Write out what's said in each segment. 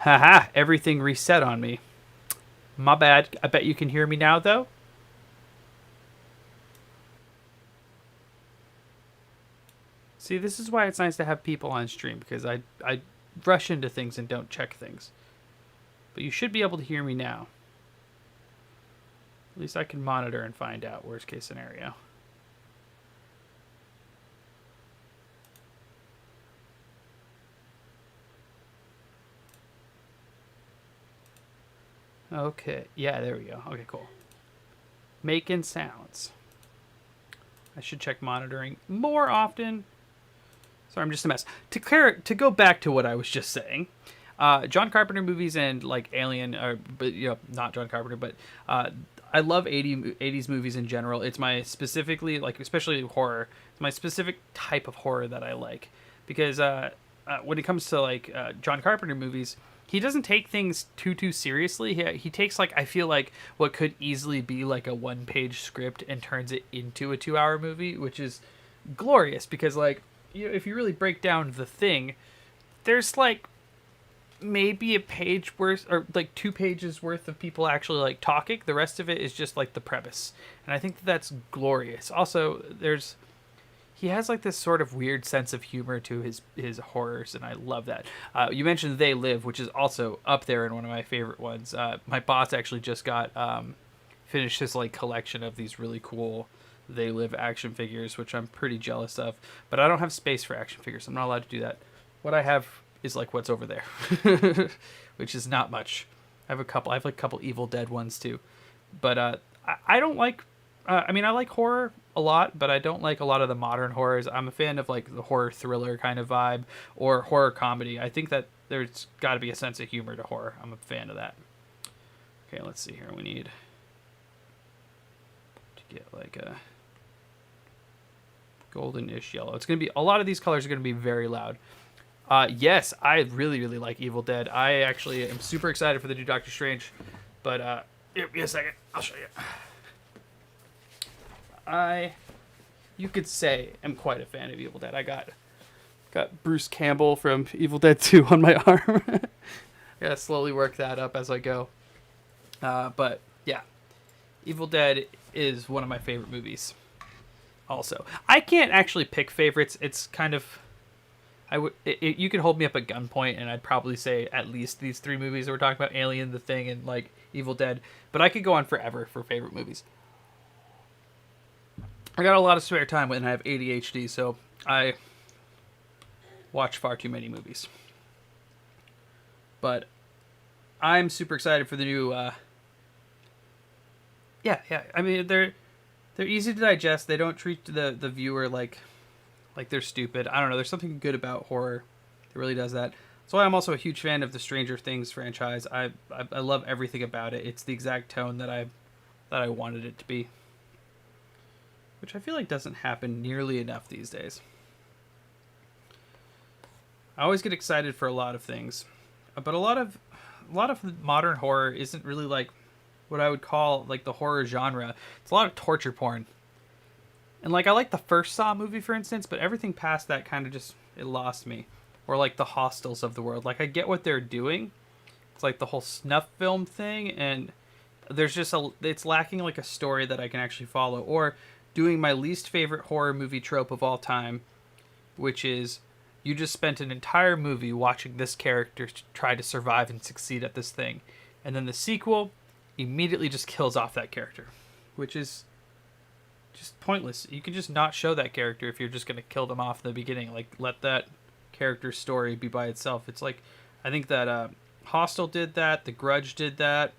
Haha, everything reset on me. My bad. I bet you can hear me now, though. See, this is why it's nice to have people on stream, because I rush into things and don't check things. But you should be able to hear me now. At least I can monitor and find out, worst case scenario. Okay, yeah, there we go. Okay, cool. Making sounds. I should check monitoring more often. Sorry, I'm just a mess. To go back to what I was just saying, John Carpenter movies and like Alien, but not John Carpenter, but I love 80s movies in general. It's my specifically like especially horror. It's my specific type of horror that I like because when it comes to like John Carpenter movies, he doesn't take things too seriously. He takes like I feel like what could easily be like a one-page script and turns it into a 2-hour movie, which is glorious because like if you really break down the thing, there's like maybe a page worth or like 2 pages worth of people actually like talking. The rest of it is just like the premise, and I think that's glorious. Also, he has like this sort of weird sense of humor to his horrors, and I love that. You mentioned They Live, which is also up there in one of my favorite ones. My boss actually just got finished his like collection of these really cool They Live action figures, which I'm pretty jealous of. But I don't have space for action figures. I'm not allowed to do that. What I have is like what's over there, which is not much. I have a couple. I have like a couple Evil Dead ones too, but I don't like. I mean, I like horror a lot, but I don't like a lot of the modern horrors. I'm a fan of like the horror thriller kind of vibe or horror comedy. I think that there's got to be a sense of humor to horror. I'm a fan of that. Okay, let's see here. We need to get like a golden-ish yellow. It's going to be a lot of these colors are going to be very loud. Yes, I really like Evil Dead. I actually am super excited for the new Doctor Strange, but give me a second. I'll show you. You could say, am quite a fan of Evil Dead. I got Bruce Campbell from Evil Dead 2 on my arm. I gotta slowly work that up as I go. But yeah, Evil Dead is one of my favorite movies. Also, I can't actually pick favorites. It's kind of you could hold me up at gunpoint, and I'd probably say at least these 3 movies that we're talking about: Alien, The Thing, and like Evil Dead. But I could go on forever for favorite movies. I got a lot of spare time when I have ADHD, so I watch far too many movies. But I'm super excited for the new. Yeah. I mean, they're easy to digest. They don't treat the viewer like they're stupid. I don't know. There's something good about horror that really does that. That's why I'm also a huge fan of the Stranger Things franchise. I love everything about it. It's the exact tone that I wanted it to be, which I feel like doesn't happen nearly enough these days. I always get excited for a lot of things, but a lot of modern horror isn't really like what I would call like the horror genre. It's a lot of torture porn. And like I like the first Saw movie for instance, but everything past that kind of just it lost me. Or like the Hostels of the world. Like I get what they're doing. It's like the whole snuff film thing, and there's just it's lacking like a story that I can actually follow. Or doing my least favorite horror movie trope of all time, which is you just spent an entire movie watching this character try to survive and succeed at this thing, and then the sequel immediately just kills off that character, which is just pointless. You can just not show that character if you're just going to kill them off in the beginning. Like, let that character's story be by itself. It's like, I think that Hostel did that, The Grudge did that,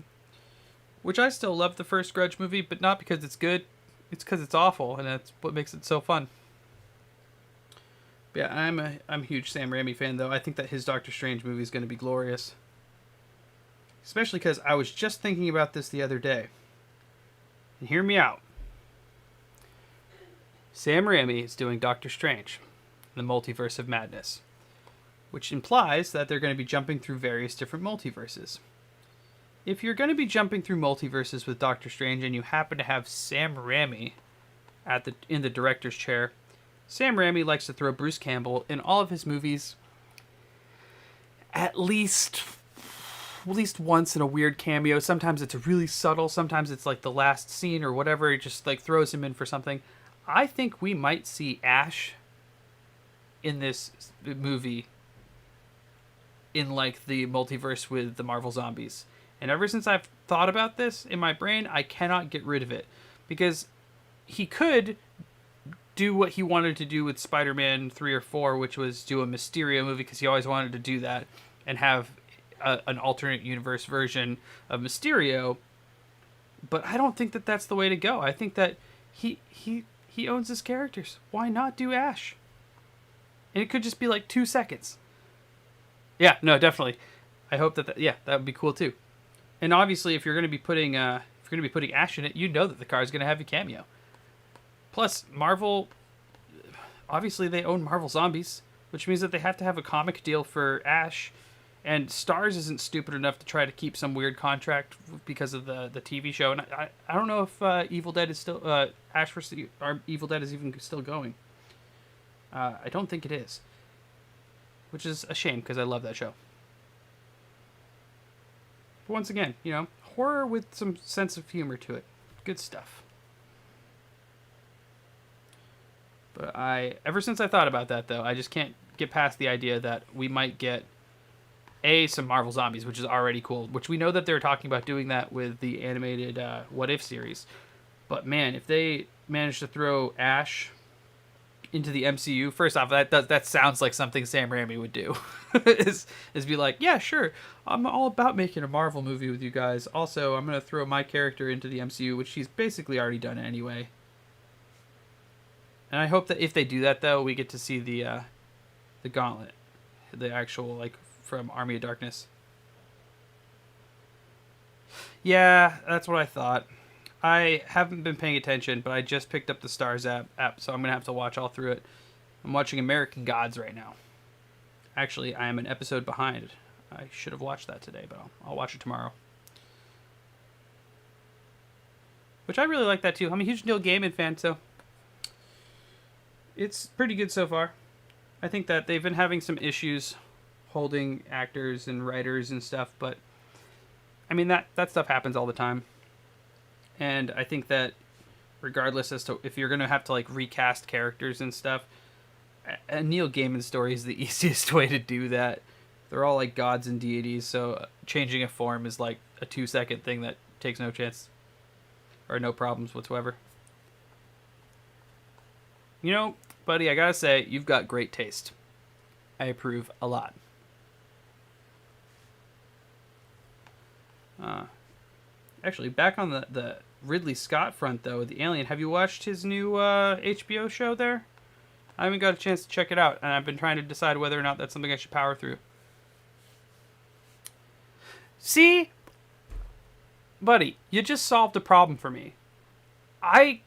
which I still love the first Grudge movie, but not because it's good. It's because it's awful, and that's what makes it so fun. But yeah, I'm a huge Sam Raimi fan, though. I think that his Doctor Strange movie is going to be glorious. Especially because I was just thinking about this the other day. And hear me out. Sam Raimi is doing Doctor Strange, the Multiverse of Madness, which implies that they're going to be jumping through various different multiverses. If you're going to be jumping through multiverses with Doctor Strange and you happen to have Sam Raimi in the director's chair, Sam Raimi likes to throw Bruce Campbell in all of his movies at least least once in a weird cameo. Sometimes it's really subtle. Sometimes it's like the last scene or whatever. It just like throws him in for something. I think we might see Ash in this movie in like the multiverse with the Marvel Zombies. And ever since I've thought about this in my brain, I cannot get rid of it. Because he could do what he wanted to do with Spider-Man 3 or 4, which was do a Mysterio movie, because he always wanted to do that and have an alternate universe version of Mysterio. But I don't think that that's the way to go. I think that he owns his characters. Why not do Ash? And it could just be like 2 seconds. Yeah, no, definitely. I hope that would be cool too. And obviously, if you're going to be putting Ash in it, you know that the car is going to have a cameo. Plus, Marvel, obviously they own Marvel Zombies, which means that they have to have a comic deal for Ash. And Starz isn't stupid enough to try to keep some weird contract because of the TV show. And I don't know if Evil Dead is still Ash vs. Evil Dead is even still going. I don't think it is, which is a shame because I love that show. But once again, horror with some sense of humor to it. Good stuff. But ever since I thought about that, though, I just can't get past the idea that we might get some Marvel Zombies, which is already cool. Which we know that they're talking about doing that with the animated What If series. But man, if they manage to throw Ash into the MCU, first off, that sounds like something Sam Raimi would do. is be like, yeah, sure, I'm all about making a Marvel movie with you guys. Also, I'm gonna throw my character into the MCU, which he's basically already done anyway. And I hope that if they do that, though, we get to see the Gauntlet, the actual like from Army of Darkness. Yeah, that's what I thought. I haven't been paying attention, but I just picked up the Starz app, so I'm going to have to watch all through it. I'm watching American Gods right now. Actually, I am an episode behind. I should have watched that today, but I'll watch it tomorrow. Which I really like that, too. I'm a huge Neil Gaiman fan, so it's pretty good so far. I think that they've been having some issues holding actors and writers and stuff, but I mean, that stuff happens all the time. And I think that regardless as to if you're going to have to like recast characters and stuff, a Neil Gaiman story is the easiest way to do that. They're all like gods and deities, so changing a form is like a 2-second thing that takes no chance or no problems whatsoever. Buddy, I gotta say, you've got great taste. I approve a lot. Actually, back on the Ridley Scott front, though, the Alien, have you watched his new HBO show there? I haven't got a chance to check it out, and I've been trying to decide whether or not that's something I should power through. See? Buddy, you just solved a problem for me. I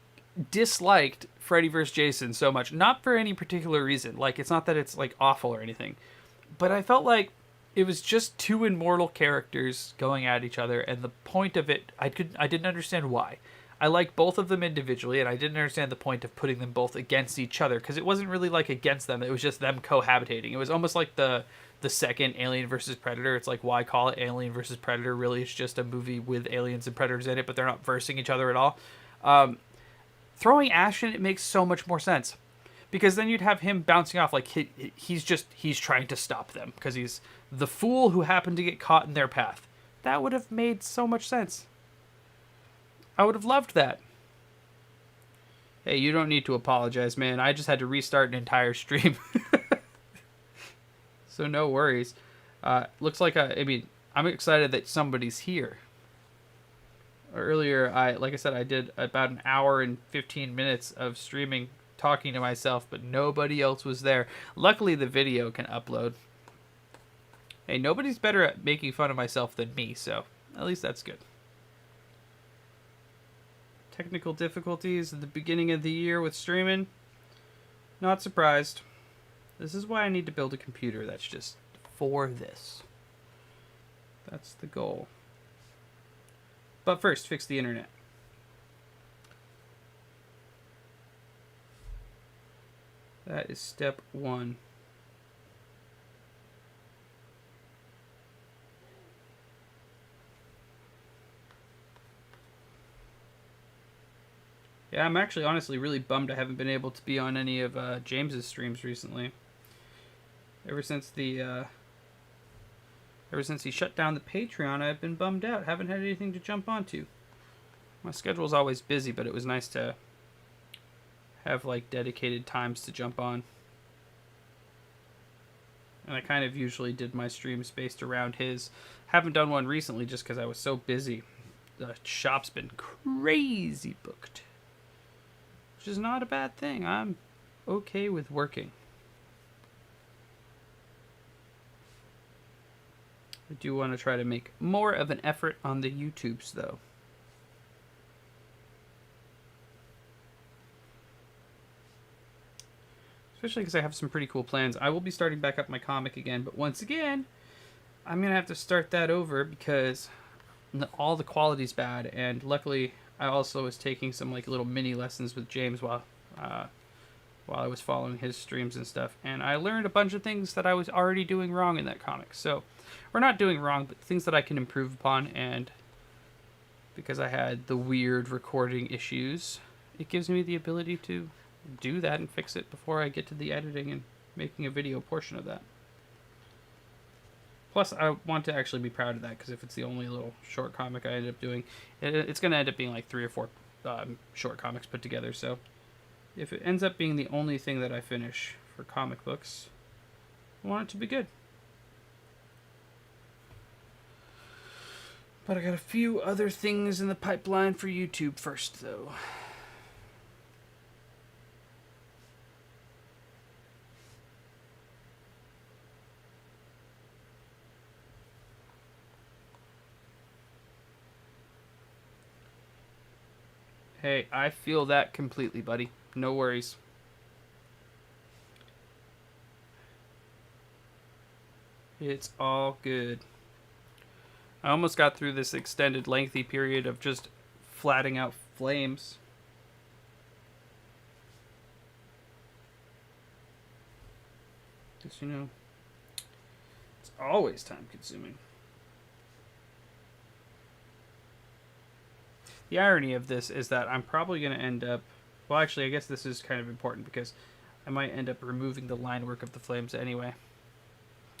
disliked Freddy vs. Jason so much, not for any particular reason. Like, it's not that it's, like, awful or anything. But I felt like it was just two immortal characters going at each other, and the point of it, I didn't understand why. I like both of them individually, and I didn't understand the point of putting them both against each other, because it wasn't really like against them, it was just them cohabitating. It was almost like the second Alien versus Predator. It's like, why call it Alien versus Predator? Really, it's just a movie with aliens and predators in it, but they're not versing each other at all. Throwing Ash in it makes so much more sense, because then you'd have him bouncing off like he's trying to stop them because he's the fool who happened to get caught in their path. That would have made so much sense. I would have loved that. Hey, you don't need to apologize, man. I just had to restart an entire stream. So no worries. Looks like I'm excited that somebody's here. Earlier, like I said, I did about an hour and 15 minutes of streaming, talking to myself, but nobody else was there. Luckily, the video can upload. Hey, nobody's better at making fun of myself than me, so at least that's good. Technical difficulties at the beginning of the year with streaming. Not surprised. This is why I need to build a computer that's just for this. That's the goal. But first, fix the internet. That is step 1. Yeah, I'm actually honestly really bummed I haven't been able to be on any of James's streams recently. Ever since he shut down the Patreon, I've been bummed out. Haven't had anything to jump onto. My schedule's always busy, but it was nice to have like dedicated times to jump on. And I kind of usually did my streams based around his. Haven't done one recently just because I was so busy. The shop's been crazy booked, which is not a bad thing. I'm okay with working. I do want to try to make more of an effort on the YouTubes, though. Especially because I have some pretty cool plans. I will be starting back up my comic again, but once again, I'm going to have to start that over because all the quality's bad. And luckily, I also was taking some like little mini lessons with James while I was following his streams and stuff. And I learned a bunch of things that I was already doing wrong in that comic. So, or not doing wrong, but things that I can improve upon. And because I had the weird recording issues, it gives me the ability to do that and fix it before I get to the editing and making a video portion of that. Plus, I want to actually be proud of that because if it's the only little short comic I end up doing, it's going to end up being like 3 or 4 short comics put together. So if it ends up being the only thing that I finish for comic books, I want it to be good. But I got a few other things in the pipeline for YouTube first, though. Hey, I feel that completely, buddy. No worries. It's all good. I almost got through this extended, lengthy period of just flatting out flames. Because, you know, it's always time consuming. The irony of this is that I'm probably going to end up... Well, actually, I guess this is kind of important because I might end up removing the line work of the flames anyway.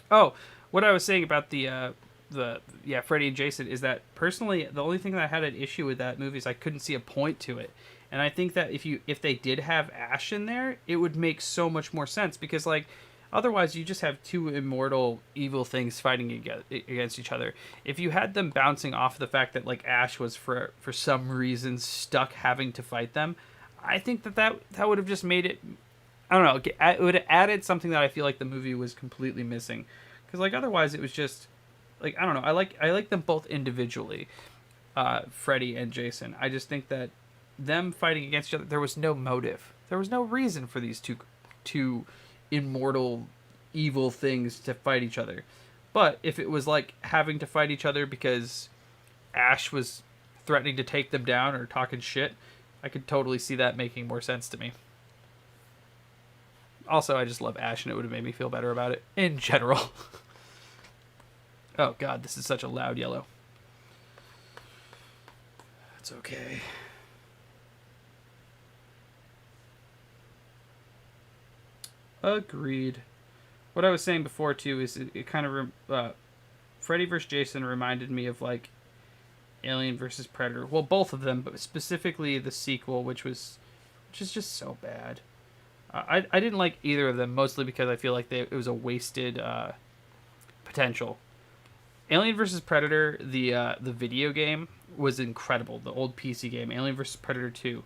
Oh, what I was saying about the Freddy and Jason is that personally, the only thing that I had an issue with that movie is I couldn't see a point to it. And I think that if they did have Ash in there, it would make so much more sense because like otherwise you just have two immortal evil things fighting against each other. If you had them bouncing off the fact that like Ash was for some reason stuck having to fight them, I think that would have just made it, I don't know, it would have added something that I feel like the movie was completely missing. Because like otherwise it was just like, I don't know, I like them both individually, Freddy and Jason. I just think that them fighting against each other, there was no motive. There was no reason for these two immortal evil things to fight each other. But if it was like having to fight each other because Ash was threatening to take them down or talking shit, I could totally see that making more sense to me. Also, I just love Ash and it would have made me feel better about it in general. Oh god, this is such a loud yellow. It's okay. Agreed. What I was saying before too is it kind of Freddy vs. Jason reminded me of like Alien vs. Predator. Well, both of them, but specifically the sequel, which is just so bad. I didn't like either of them, mostly because I feel like it was a wasted potential. Alien vs. Predator, the video game, was incredible. The old PC game, Alien vs. Predator 2,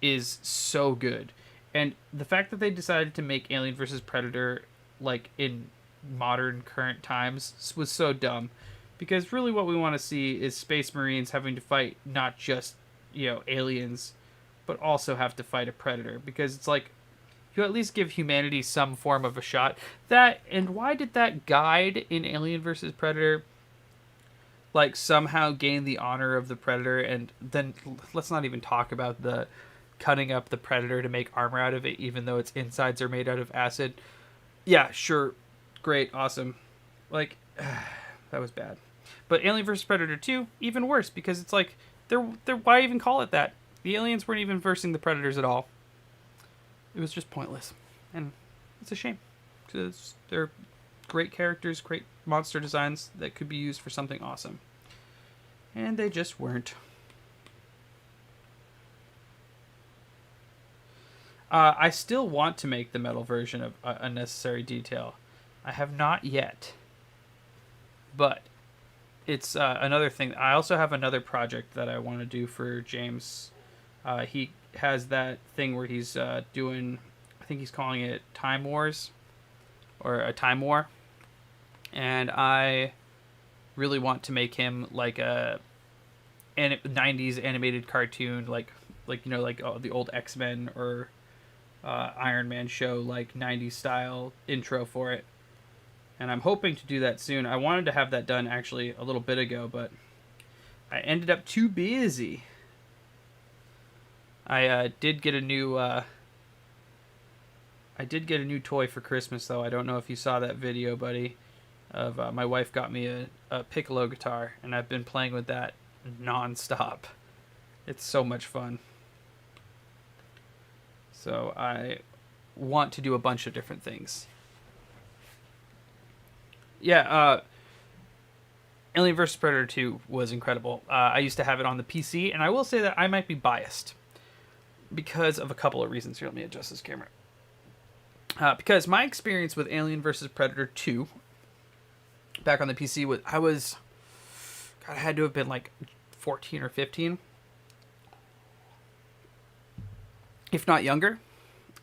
is so good. And the fact that they decided to make Alien vs. Predator like in modern current times was so dumb. Because really what we want to see is Space Marines having to fight not just, aliens, but also have to fight a predator. Because it's like, you at least give humanity some form of a shot. And why did that guide in Alien vs. Predator like somehow gain the honor of the predator? And then let's not even talk about the cutting up the predator to make armor out of it, even though its insides are made out of acid. Yeah, sure. Great. Awesome. Like, that was bad. But Alien vs. Predator 2, even worse, because it's like, why even call it that? The aliens weren't even versing the predators at all. It was just pointless, and it's a shame because they're great characters, great monster designs that could be used for something awesome, and they just weren't. I still want to make the metal version of Unnecessary Detail. I have not yet, but it's another thing. I also have another project that I want to do for James. He has that thing where he's doing, I think he's calling it Time Wars, or a Time War, and I really want to make him like a 90s animated cartoon, like the old X-Men or Iron Man show, like 90s style intro for it. And I'm hoping to do that soon. I wanted to have that done actually a little bit ago, but I ended up too busy. I did get a new toy for Christmas, though. I don't know if you saw that video, buddy. Of my wife got me a piccolo guitar, and I've been playing with that non-stop. It's so much fun. So I want to do a bunch of different things. Yeah, Alien vs. Predator 2 was incredible. I used to have it on the PC, and I will say that I might be biased because of a couple of reasons. Here, let me adjust this camera. Because my experience with Alien vs. Predator 2 back on the PC I had to have been like 14 or 15, if not younger.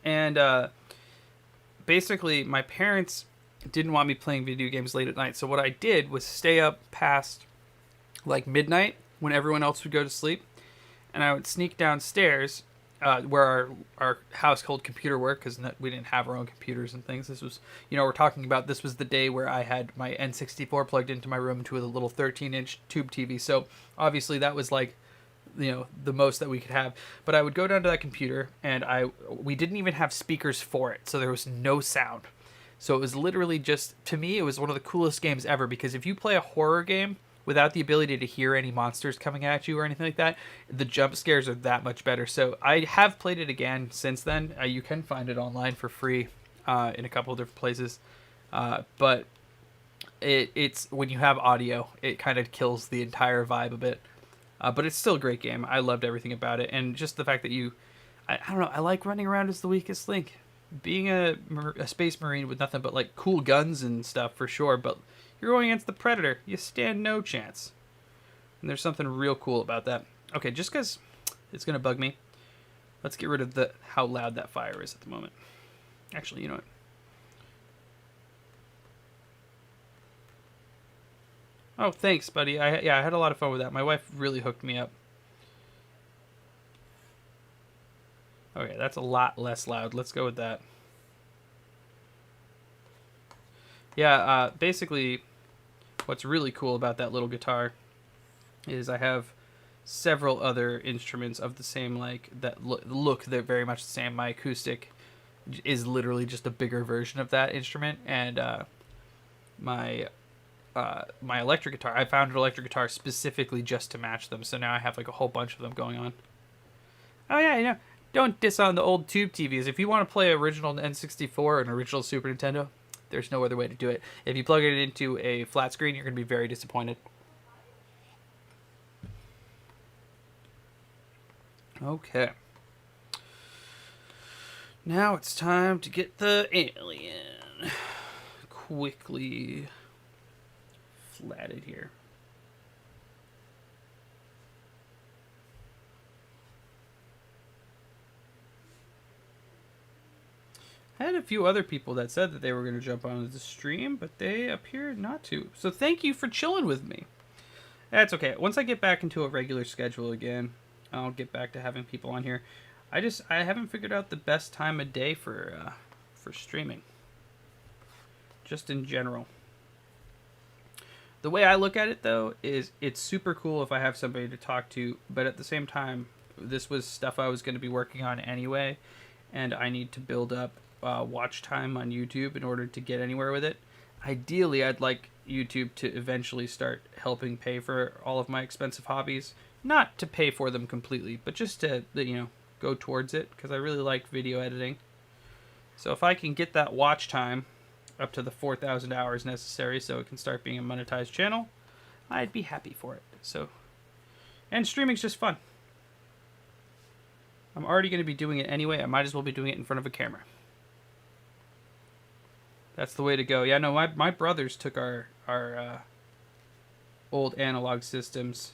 And basically, my parents didn't want me playing video games late at night. So what I did was stay up past like midnight when everyone else would go to sleep, and I would sneak downstairs where our household computer worked, because we didn't have our own computers and things. This was, we're talking about, this was the day where I had my N64 plugged into my room to a little 13-inch tube TV. So obviously that was like, the most that we could have. But I would go down to that computer, and we didn't even have speakers for it, so there was no sound. So it was literally just, to me, it was one of the coolest games ever, because if you play a horror game without the ability to hear any monsters coming at you or anything like that, the jump scares are that much better. So I have played it again since then. You can find it online for free in a couple of different places. But it's when you have audio, it kind of kills the entire vibe a bit. But it's still a great game. I loved everything about it. And just the fact that I don't know, I like running around as the weakest link. Being a space marine with nothing but like cool guns and stuff for sure, but you're going against the Predator, you stand no chance. And there's something real cool about that. Okay, just because it's gonna bug me, let's get rid of how loud that fire is at the moment. Actually, you know what? Oh, thanks, buddy. I had a lot of fun with that. My wife really hooked me up. Okay, that's a lot less loud. Let's go with that. Yeah, basically, what's really cool about that little guitar is I have several other instruments of the same, look, they're very much the same. My acoustic is literally just a bigger version of that instrument, and my electric guitar, I found an electric guitar specifically just to match them, so now I have like a whole bunch of them going on. Oh yeah, don't diss on the old tube TVs. If you want to play original N64 or an original Super Nintendo, there's no other way to do it. If you plug it into a flat screen, you're going to be very disappointed. Okay. Now it's time to get the alien quickly flatted here. I had a few other people that said that they were going to jump onto the stream, but they appeared not to. So thank you for chilling with me. That's okay. Once I get back into a regular schedule again, I'll get back to having people on here. I haven't figured out the best time of day for streaming. Just in general. The way I look at it, though, is it's super cool if I have somebody to talk to, but at the same time, this was stuff I was going to be working on anyway, and I need to build up watch time on YouTube in order to get anywhere with it. Ideally, I'd like YouTube to eventually start helping pay for all of my expensive hobbies, not to pay for them completely, but just to, go towards it, because I really like video editing. So if I can get that watch time up to the 4,000 hours necessary so it can start being a monetized channel, I'd be happy for it. So, and streaming's just fun. I'm already going to be doing it anyway. I might as well be doing it in front of a camera. That's the way to go. Yeah, no, my brothers took our old analog systems.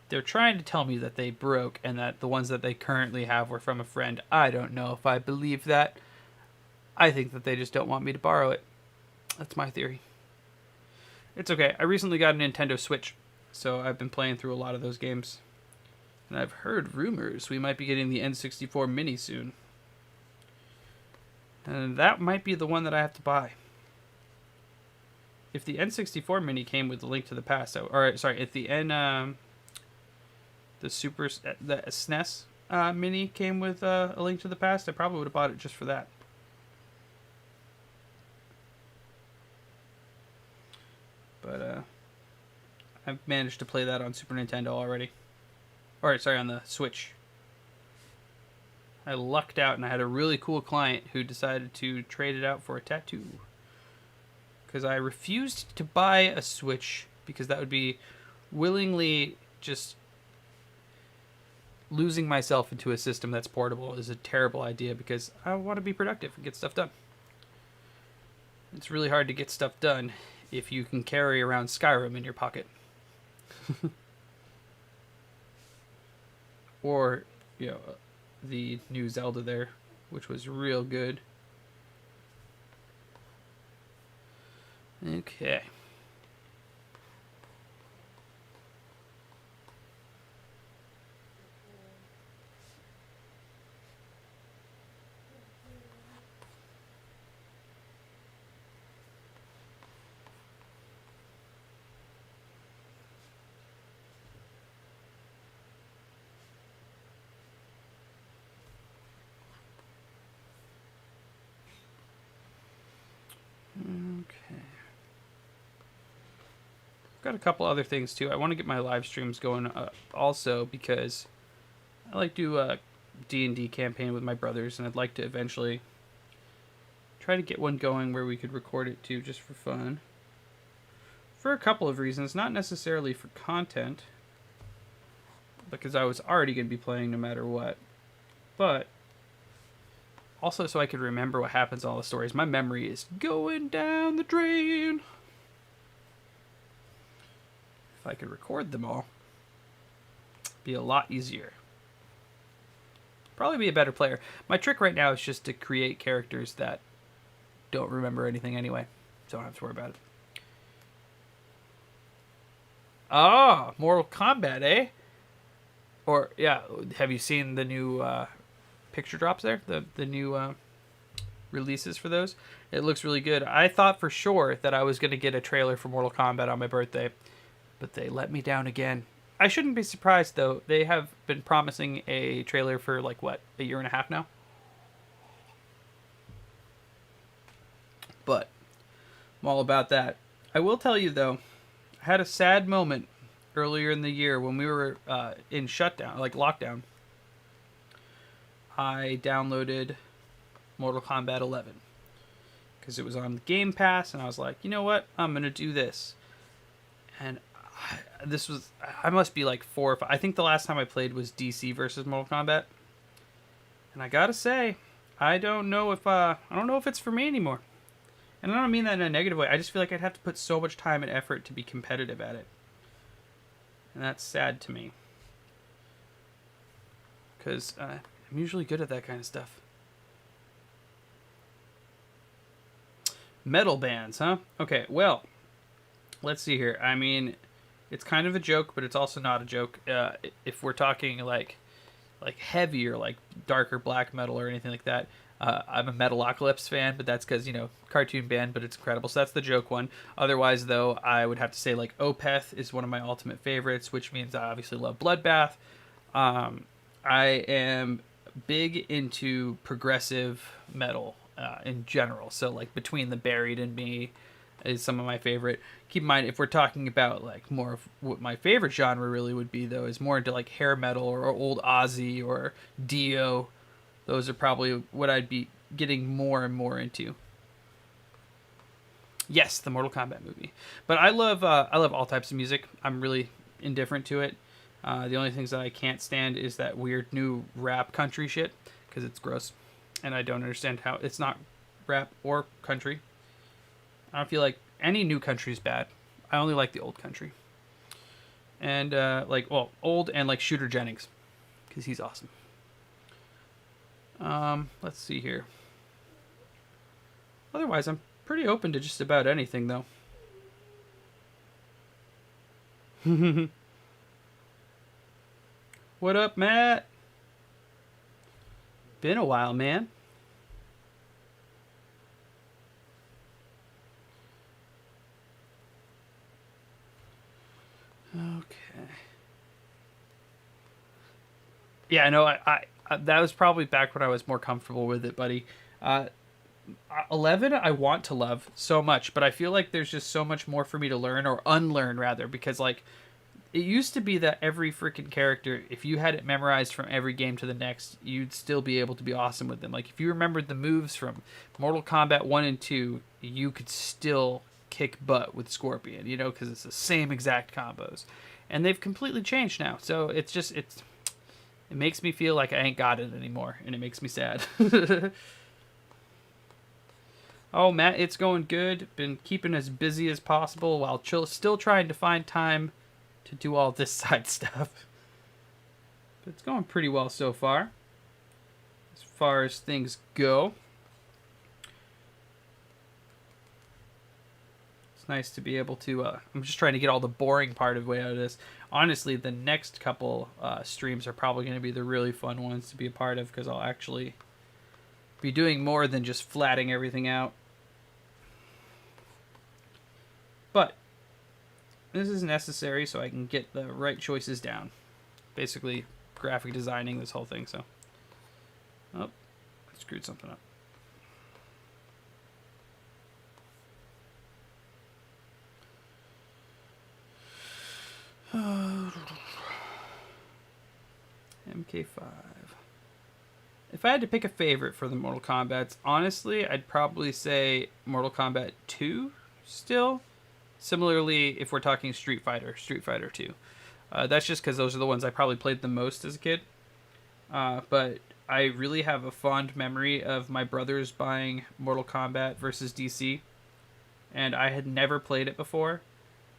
They're trying to tell me that they broke and that the ones that they currently have were from a friend. I don't know if I believe that. I think that they just don't want me to borrow it. That's my theory. It's okay. I recently got a Nintendo Switch, so I've been playing through a lot of those games. And I've heard rumors we might be getting the N64 Mini soon. And that might be the one that I have to buy. If the N64 Mini came with the Link to the Past, if the the SNES Mini came with a Link to the Past, I probably would have bought it just for that. But I've managed to play that on Super Nintendo already. On the Switch. I lucked out and I had a really cool client who decided to trade it out for a tattoo. Because I refused to buy a Switch because that would be willingly just losing myself into a system that's portable is a terrible idea because I want to be productive and get stuff done. It's really hard to get stuff done if you can carry around Skyrim in your pocket. Or, the new Zelda there, which was real good. Okay. Got a couple other things too. I want to get my live streams going also because I like to do a D&D campaign with my brothers, and I'd like to eventually try to get one going where we could record it too, just for fun. For a couple of reasons, not necessarily for content, because I was already going to be playing no matter what, but also so I could remember what happens in all the stories. My memory is going down the drain. If I could record them all, it'd be a lot easier. Probably be a better player. My trick right now is just to create characters that don't remember anything anyway, so I don't have to worry about it. Ah, Mortal Kombat, eh? Or, yeah, have you seen the new picture drops there? The new releases for those? It looks really good. I thought for sure that I was going to get a trailer for Mortal Kombat on my birthday, but they let me down again. I shouldn't be surprised, though. They have been promising a trailer for, a year and a half now? But I'm all about that. I will tell you, though, I had a sad moment earlier in the year when we were in shutdown, lockdown. I downloaded Mortal Kombat 11 because it was on Game Pass, and I was like, you know what? I'm going to do this. And I must be like 4 or 5. I think the last time I played was DC versus Mortal Kombat. And I gotta say, I don't know if it's for me anymore. And I don't mean that in a negative way. I just feel like I'd have to put so much time and effort to be competitive at it. And that's sad to me. Because I'm usually good at that kind of stuff. Metal bands, huh? Okay, well, let's see here. I mean, it's kind of a joke, but it's also not a joke. If we're talking like heavier, like darker black metal or anything like that, I'm a Metalocalypse fan, but that's because, cartoon band, but it's incredible. So that's the joke one. Otherwise, though, I would have to say Opeth is one of my ultimate favorites, which means I obviously love Bloodbath. I am big into progressive metal in general. So Between the Buried and Me, is some of my favorite. Keep in mind, if we're talking about like more of what my favorite genre really would be, though, is more into like hair metal or old Ozzy or Dio. Those are probably what I'd be getting more and more into. Yes, the Mortal Kombat movie. But I love all types of music. I'm really indifferent to it. The only things that I can't stand is that weird new rap country shit because it's gross, and I don't understand how it's not rap or country. I don't feel like any new country is bad. I only like the old country, and old and like Shooter Jennings because he's awesome. Let's see here. Otherwise, I'm pretty open to just about anything, though. What up, Matt? Been a while, man. Okay. Yeah, no, I that was probably back when I was more comfortable with it, buddy. Uh, 11 I want to love so much, but I feel like there's just so much more for me to learn or unlearn rather because like it used to be that every freaking character, if you had it memorized from every game to the next, you'd still be able to be awesome with them. Like if you remembered the moves from Mortal Kombat 1 and 2, you could still kick butt with Scorpion, you know, because it's the same exact combos. And they've completely changed now. So it makes me feel like I ain't got it anymore, and it makes me sad. Oh, Matt, it's going good. Been keeping as busy as possible while still trying to find time to do all this side stuff. But it's going pretty well so far as things go. It's nice to be able to... I'm just trying to get all the boring part of way out of this. Honestly, the next couple streams are probably going to be the really fun ones to be a part of because I'll actually be doing more than just flatting everything out. But this is necessary so I can get the right choices down. Basically, graphic designing this whole thing, so... Oh, I screwed something up. MK5. If I had to pick a favorite for the Mortal Kombats, honestly, I'd probably say Mortal Kombat 2 still. Similarly, if we're talking Street Fighter 2. That's just because those are the ones I probably played the most as a kid. But I really have a fond memory of my brothers buying Mortal Kombat versus DC. And I had never played it before.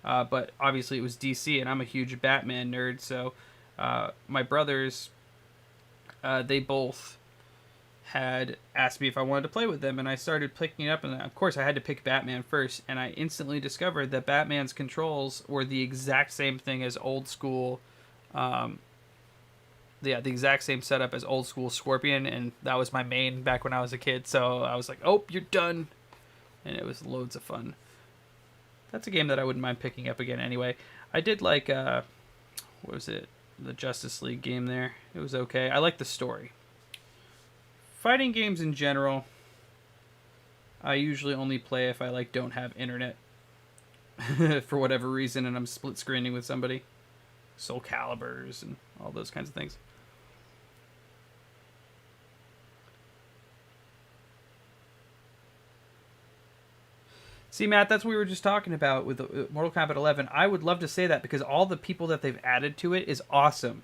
But obviously it was DC, and I'm a huge Batman nerd. So my brothers, they both had asked me if I wanted to play with them, and I started picking it up, and of course I had to pick Batman first, and I instantly discovered that Batman's controls were the exact same thing as old school, the exact same setup as old school Scorpion, and that was my main back when I was a kid, so I was like, oh, you're done, and it was loads of fun. That's a game that I wouldn't mind picking up again anyway. I did like, what was it, the Justice League game there, it was okay. I like the story. Fighting games in general, I usually only play if I don't have internet for whatever reason, and I'm split screening with somebody. Soul Calibers and all those kinds of things. See, Matt, that's what we were just talking about with Mortal Kombat 11. I would love to say that because all the people that they've added to it is awesome.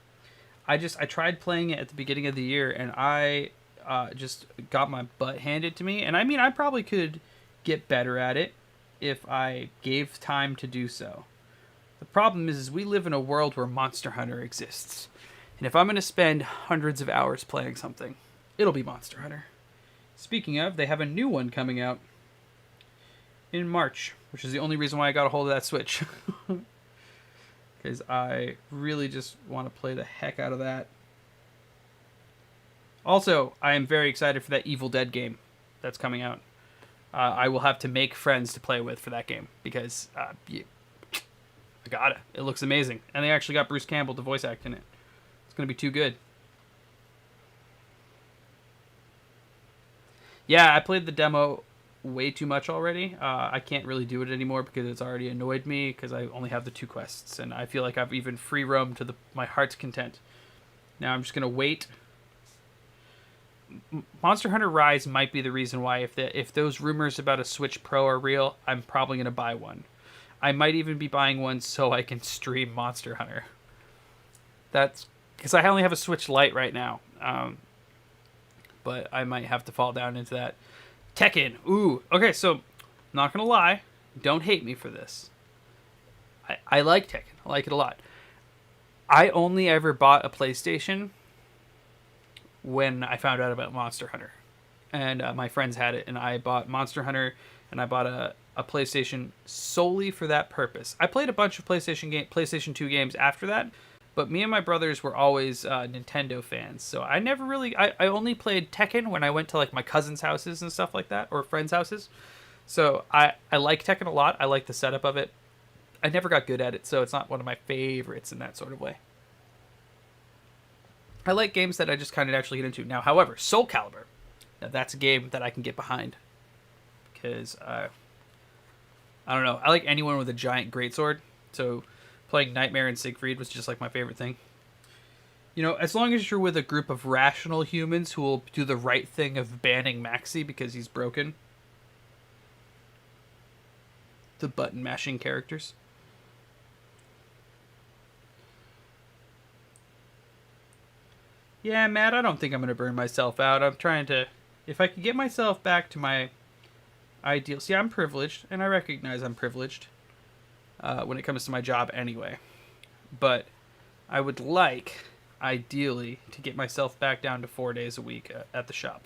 I tried playing it at the beginning of the year, and I just got my butt handed to me. And I mean, I probably could get better at it if I gave time to do so. The problem is we live in a world where Monster Hunter exists. And if I'm going to spend hundreds of hours playing something, it'll be Monster Hunter. Speaking of, they have a new one coming out in March, which is the only reason why I got a hold of that Switch. Because I really just want to play the heck out of that. Also, I am very excited for that Evil Dead game that's coming out. I will have to make friends to play with for that game because I got it. It looks amazing. And they actually got Bruce Campbell to voice act in it. It's going to be too good. Yeah, I played the demo way too much already. I can't really do it anymore because it's already annoyed me because I only have the 2 quests, and I feel like I've even free roamed to my heart's content. Now I'm just gonna wait. Monster Hunter Rise might be the reason why. If those rumors about a Switch Pro are real, I'm probably gonna buy one. I might even be buying one so I can stream Monster Hunter. That's because I only have a Switch Lite right now, but I might have to fall down into that. Tekken. Ooh. Okay, so not gonna lie, don't hate me for this. I like Tekken. I like it a lot. I only ever bought a PlayStation when I found out about Monster Hunter, and my friends had it, and I bought Monster Hunter, and I bought a PlayStation solely for that purpose. I played a bunch of PlayStation 2 games after that, but me and my brothers were always Nintendo fans, so I never really. I only played Tekken when I went to like my cousins' houses and stuff like that, or friends' houses. So I like Tekken a lot. I like the setup of it. I never got good at it, so it's not one of my favorites in that sort of way. I like games that I just kind of naturally get into. Now, however, Soul Calibur, now that's a game that I can get behind because I don't know. I like anyone with a giant greatsword, so playing Nightmare and Siegfried was just like my favorite thing. You know, as long as you're with a group of rational humans who will do the right thing of banning Maxi because he's broken. The button mashing characters. Yeah, Matt, I don't think I'm going to burn myself out. I'm trying to... If I could get myself back to my ideal... See, I'm privileged, and I recognize I'm privileged when it comes to my job anyway. But I would like, ideally, to get myself back down to 4 days a week at the shop.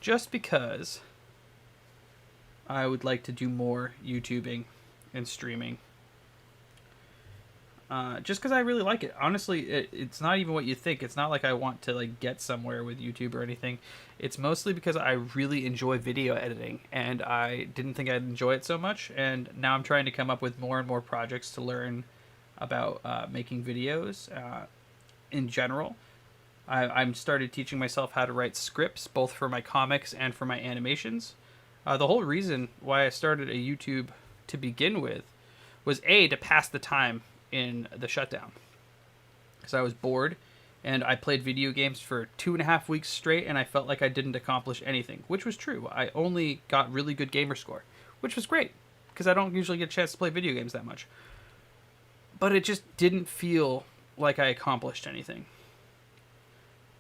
Just because I would like to do more YouTubing and streaming. Just because I really like it. Honestly, it's not even what you think. It's not like I want to like get somewhere with YouTube or anything. It's mostly because I really enjoy video editing, and I didn't think I'd enjoy it so much. And now I'm trying to come up with more and more projects to learn about making videos in general. I'm started teaching myself how to write scripts, both for my comics and for my animations. The whole reason why I started a YouTube to begin with was to pass the time in the shutdown, because I was bored and I played video games for 2.5 weeks straight, and I felt like I didn't accomplish anything, which was true. I only got really good gamer score, which was great because I don't usually get a chance to play video games that much, but it just didn't feel like I accomplished anything.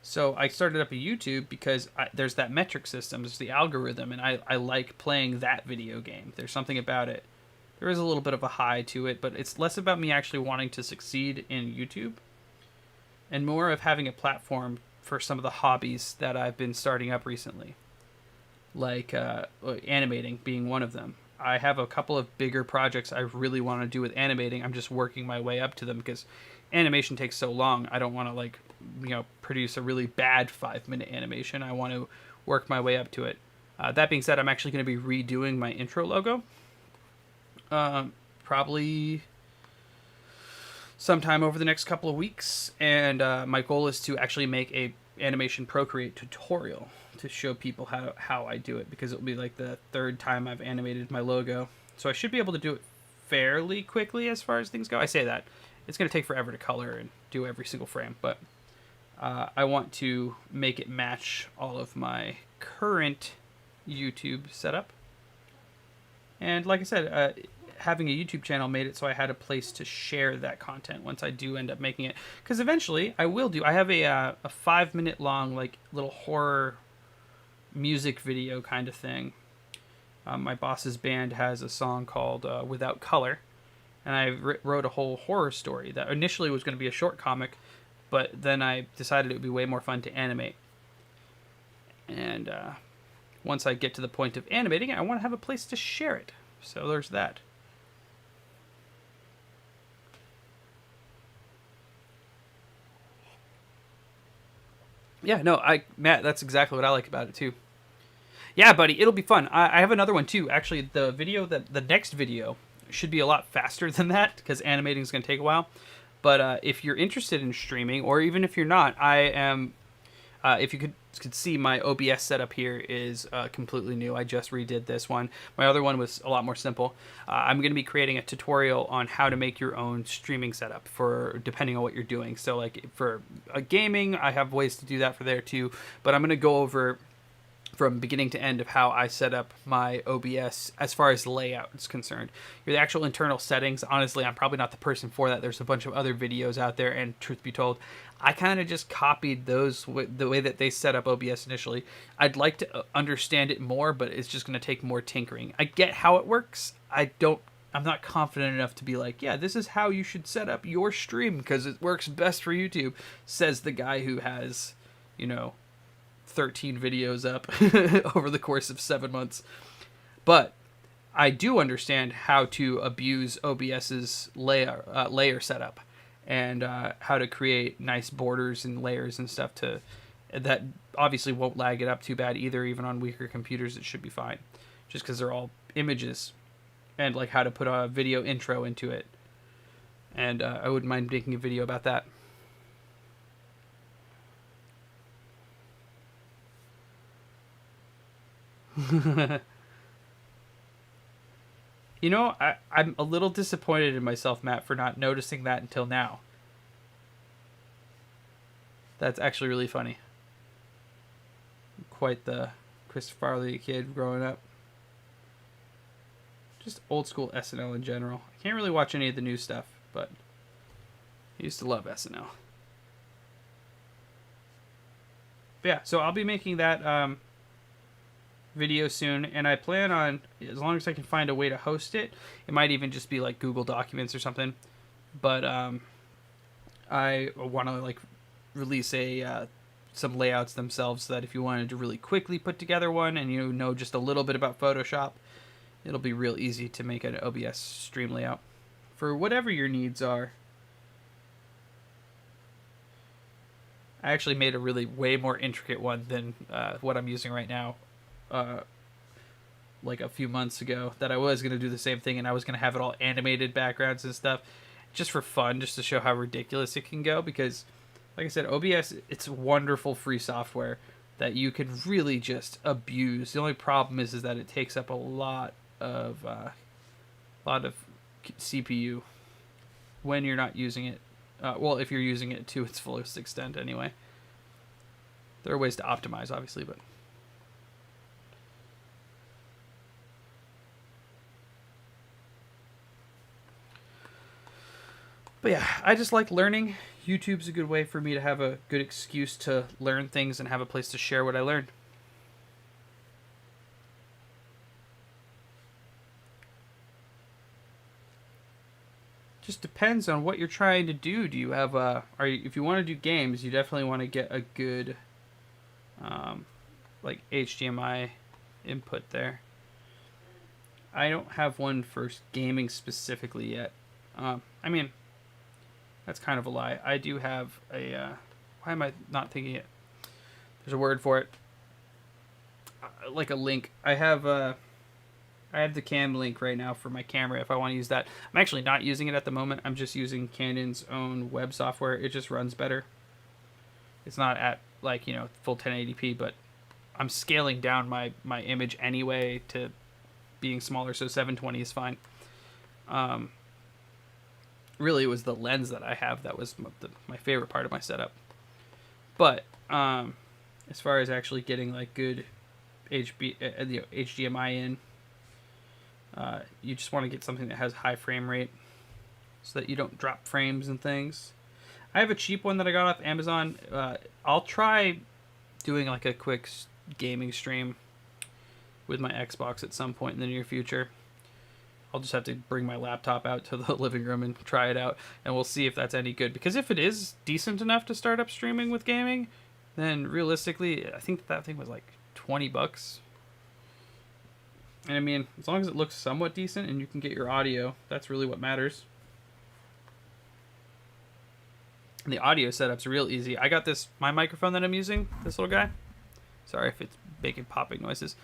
So I started up a YouTube because there's that metric system, there's the algorithm, and I like playing that video game. There's something about it. There is a little bit of a high to it, but it's less about me actually wanting to succeed in YouTube and more of having a platform for some of the hobbies that I've been starting up recently, like animating being one of them. I have a couple of bigger projects I really want to do with animating. I'm just working my way up to them because animation takes so long. I don't want to produce a really bad 5-minute animation. I want to work my way up to it. That being said, I'm actually going to be redoing my intro logo. Probably sometime over the next couple of weeks, and my goal is to actually make a animation Procreate tutorial to show people how I do it, because it'll be like the 3rd time I've animated my logo, so I should be able to do it fairly quickly as far as things go. I say that it's going to take forever to color and do every single frame, but I want to make it match all of my current YouTube setup. And like I said, having a YouTube channel made it so I had a place to share that content once I do end up making it. Because eventually I will do. I have a 5-minute long like little horror music video kind of thing. My boss's band has a song called Without Color. And I wrote a whole horror story that initially was going to be a short comic, but then I decided it would be way more fun to animate. And once I get to the point of animating it, I want to have a place to share it. So there's that. Yeah, no, Matt, that's exactly what I like about it too. Yeah, buddy, it'll be fun. I have another one too. Actually, the next video should be a lot faster than that because animating is going to take a while. But if you're interested in streaming, or even if you're not, If you could see, my OBS setup here is completely new. I just redid this one. My other one was a lot more simple. I'm going to be creating a tutorial on how to make your own streaming setup for depending on what you're doing. So like for gaming, I have ways to do that for there too. But I'm going to go over from beginning to end of how I set up my OBS as far as layout is concerned. The actual internal settings, honestly, I'm probably not the person for that. There's a bunch of other videos out there, and truth be told, I kind of just copied those the way that they set up OBS initially. I'd like to understand it more, but it's just going to take more tinkering. I get how it works. I'm not confident enough to be like, yeah, this is how you should set up your stream because it works best for YouTube, says the guy who has, 13 videos up over the course of 7 months. But I do understand how to abuse OBS's layer setup and how to create nice borders and layers and stuff that obviously won't lag it up too bad either. Even on weaker computers, it should be fine, just because they're all images, and like how to put a video intro into it. And I wouldn't mind making a video about that. I'm a little disappointed in myself, Matt, for not noticing that until now. That's actually really funny. Quite the Chris Farley kid growing up. Just old school SNL in general. I can't really watch any of the new stuff, but I used to love SNL. But yeah, so I'll be making that video soon, and I plan on, as long as I can find a way to host it, it might even just be like Google Documents or something, but I want to like release some layouts themselves so that if you wanted to really quickly put together one and you know just a little bit about Photoshop, it'll be real easy to make an OBS stream layout for whatever your needs are. I actually made a really way more intricate one than what I'm using right now. Like a few months ago, that I was going to do the same thing, and I was going to have it all animated backgrounds and stuff just for fun, just to show how ridiculous it can go, because like I said, OBS, it's wonderful free software that you can really just abuse. The only problem is that it takes up a lot of CPU when you're not using it. Well, if you're using it to its fullest extent anyway. There are ways to optimize, obviously, but yeah, I just like learning. YouTube's a good way for me to have a good excuse to learn things and have a place to share what I learned. Just depends on what you're trying to do. Do you have if you want to do games, you definitely want to get a good like HDMI input there. I don't have one for gaming specifically yet. I mean, that's kind of a lie. I do have a why am I not thinking it? There's a word for it. Like a link. I have the cam link right now for my camera if I want to use that. I'm actually not using it at the moment. I'm just using Canon's own web software. It just runs better. It's not at like, full 1080p, but I'm scaling down my image anyway to being smaller, so 720 is fine. Really, it was the lens that I have that was my favorite part of my setup. But as far as actually getting like good HDMI in, you just want to get something that has high frame rate so that you don't drop frames and things. I have a cheap one that I got off Amazon. I'll try doing like a quick gaming stream with my Xbox at some point in the near future. I'll just have to bring my laptop out to the living room and try it out, and we'll see if that's any good. Because if it is decent enough to start up streaming with gaming, then realistically, I think that thing was like $20. And I mean, as long as it looks somewhat decent and you can get your audio, that's really what matters. And the audio setup's real easy. I got my microphone that I'm using, this little guy. Sorry if it's making popping noises.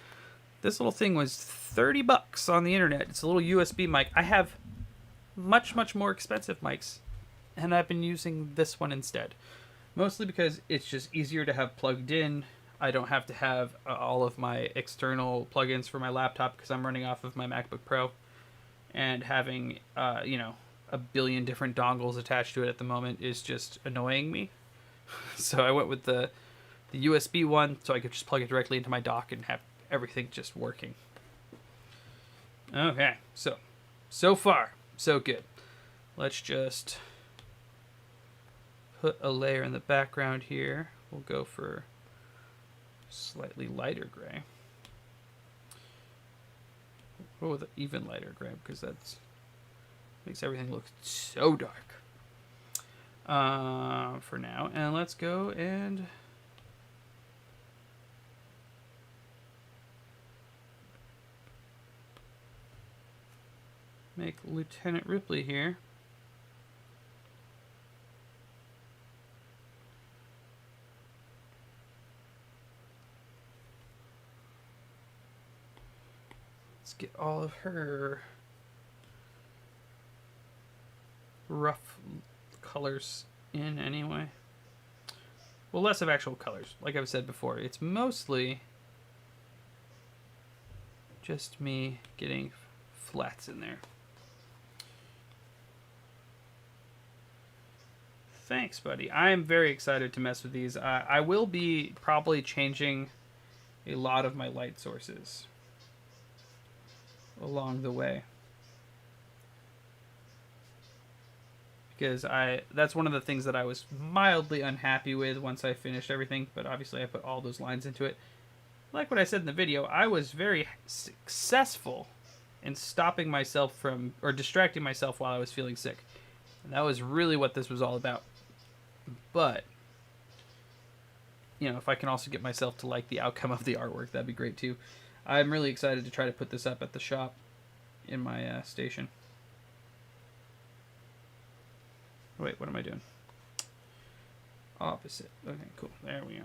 This little thing was $30 on the internet. It's a little USB mic. I have much, much more expensive mics, and I've been using this one instead. Mostly because it's just easier to have plugged in. I don't have to have all of my external plugins for my laptop because I'm running off of my MacBook Pro, and having a billion different dongles attached to it at the moment is just annoying me. So I went with the USB one, so I could just plug it directly into my dock and have everything just working. Okay, so far so good. Let's just put a layer in the background here. We'll go for slightly lighter gray. Oh, with an even lighter gray, because that's makes everything look so dark. For now, and let's go and make Lieutenant Ripley here. Let's get all of her rough colors in anyway. Well, less of actual colors. Like I've said before, it's mostly just me getting flats in there. Thanks, buddy. I am very excited to mess with these. I will be probably changing a lot of my light sources along the way, because that's one of the things that I was mildly unhappy with once I finished everything, but obviously I put all those lines into it. Like what I said in the video, I was very successful in stopping myself from, or distracting myself while I was feeling sick. And that was really what this was all about. But, if I can also get myself to like the outcome of the artwork, that'd be great too. I'm really excited to try to put this up at the shop in my station. Wait, what am I doing? Opposite. Okay, cool. There we go.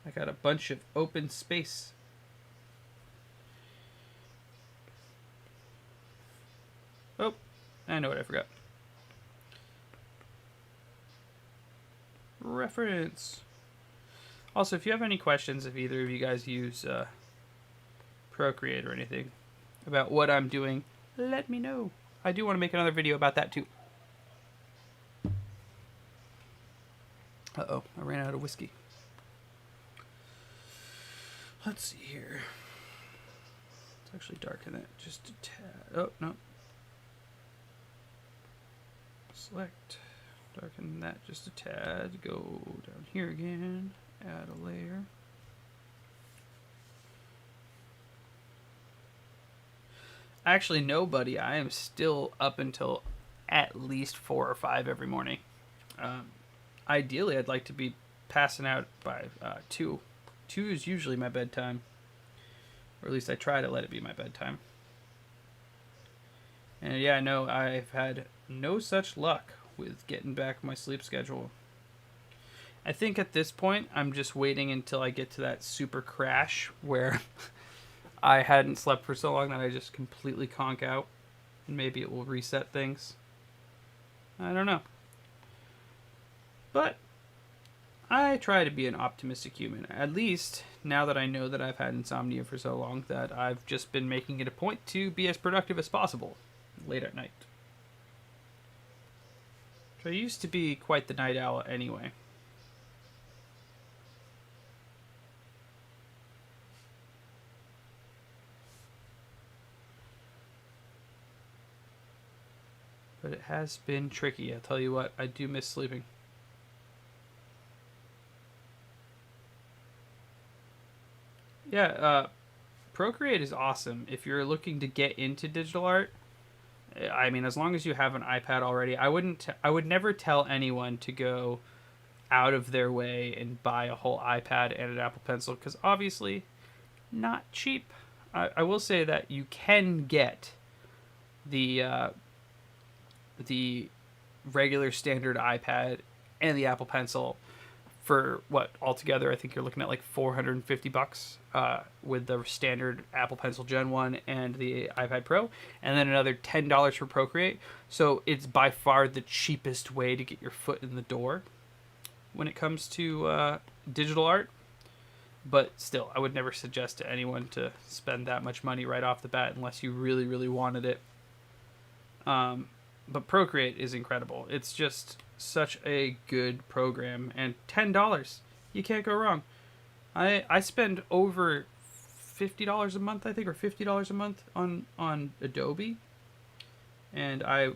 I got a bunch of open space. Oh, I know what I forgot. Reference. Also, if you have any questions, if either of you guys use Procreate or anything about what I'm doing, let me know. I do want to make another video about that too. Uh-oh, I ran out of whiskey. Let's see here. It's actually darken it just a tad. Oh, no. Select, darken that just a tad, go down here again, add a layer. Actually, no, buddy, I am still up until at least 4 or 5 every morning. Ideally, I'd like to be passing out by 2. 2 is usually my bedtime, or at least I try to let it be my bedtime. And yeah, no, I've had no such luck with getting back my sleep schedule. I think at this point, I'm just waiting until I get to that super crash where I hadn't slept for so long that I just completely conk out, and maybe it will reset things. I don't know. But I try to be an optimistic human. At least now that I know that I've had insomnia for so long, that I've just been making it a point to be as productive as possible late at night. I used to be quite the night owl anyway. But it has been tricky. I'll tell you what, I do miss sleeping. Yeah, Procreate is awesome if you're looking to get into digital art. I mean, as long as you have an iPad already, I would never tell anyone to go out of their way and buy a whole iPad and an Apple Pencil, because obviously not cheap. I will say that you can get the regular standard iPad and the Apple Pencil for what altogether I think you're looking at like $450 with the standard Apple Pencil Gen 1 and the iPad Pro, and then another $10 for Procreate. So it's by far the cheapest way to get your foot in the door when it comes to digital art. But still, I would never suggest to anyone to spend that much money right off the bat unless you really, really wanted it. But Procreate is incredible. It's just such a good program, and $10, you can't go wrong. I spend over $50 a month, I think, or $50 a month on Adobe, and I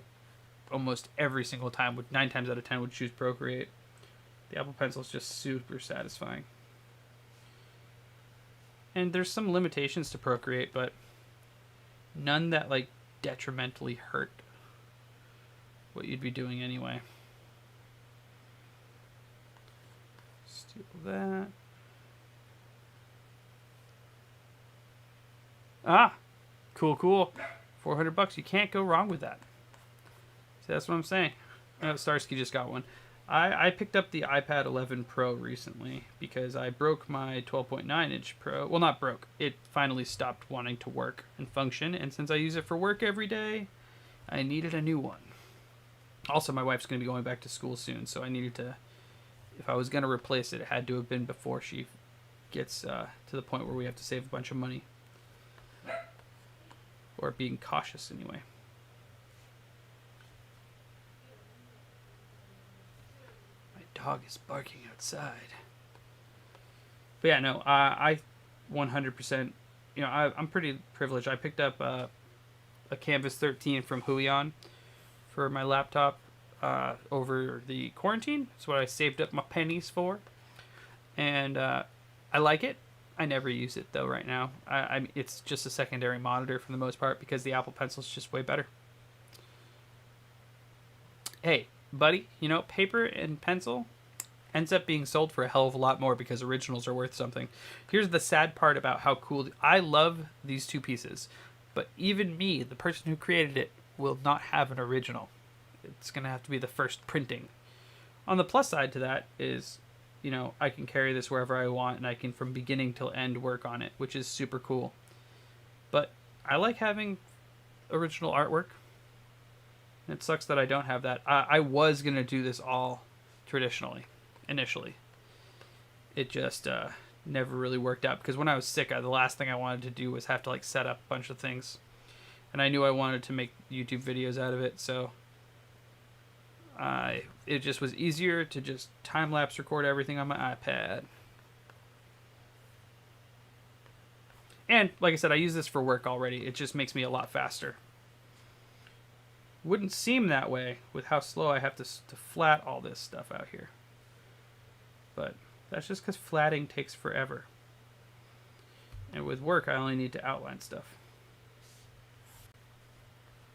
almost every single time, would 9 times out of 10 would choose Procreate. The Apple Pencil is just super satisfying. And there's some limitations to Procreate, but none that like detrimentally hurt what you'd be doing anyway. Steal that. Ah, cool. $400. You can't go wrong with that. See, that's what I'm saying. Oh, Starsky just got one. I picked up the iPad 11 Pro recently because I broke my 12.9-inch Pro. Well, not broke. It finally stopped wanting to work and function, and since I use it for work every day, I needed a new one. Also, my wife's going to be going back to school soon, so I needed to, if I was going to replace it, it had to have been before she gets to the point where we have to save a bunch of money. Or being cautious, anyway. Dog is barking outside. But yeah, no, I 100%, I'm pretty privileged. I picked up a Canvas 13 from Huion for my laptop over the quarantine. That's what I saved up my pennies for. And I like it. I never use it, though, right now. It's just a secondary monitor for the most part because the Apple Pencil is just way better. Hey, buddy, paper and pencil ends up being sold for a hell of a lot more because originals are worth something. Here's the sad part about how cool... I love these two pieces, but even me, the person who created it, will not have an original. It's going to have to be the first printing. On the plus side to that is, I can carry this wherever I want, and I can, from beginning till end, work on it, which is super cool. But I like having original artwork. It sucks that I don't have that. I was going to do this all traditionally, initially. It just never really worked out, because when I was sick, the last thing I wanted to do was have to set up a bunch of things. And I knew I wanted to make YouTube videos out of it, so it just was easier to just time-lapse record everything on my iPad. And, like I said, I use this for work already. It just makes me a lot faster. Wouldn't seem that way with how slow I have to flat all this stuff out here. But that's just because flatting takes forever. And with work, I only need to outline stuff.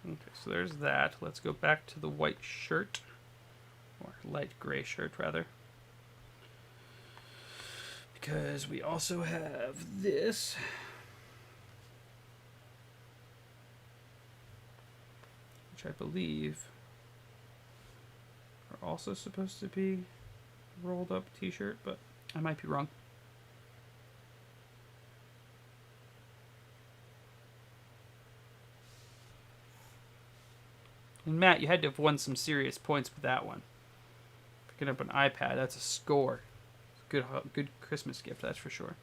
Okay, so there's that. Let's go back to the white shirt. Or light gray shirt, rather. Because we also have this. I believe are also supposed to be rolled up t-shirt, but I might be wrong. And Matt, you had to have won some serious points with that one. Picking up an iPad, that's a score. Good Christmas gift, that's for sure.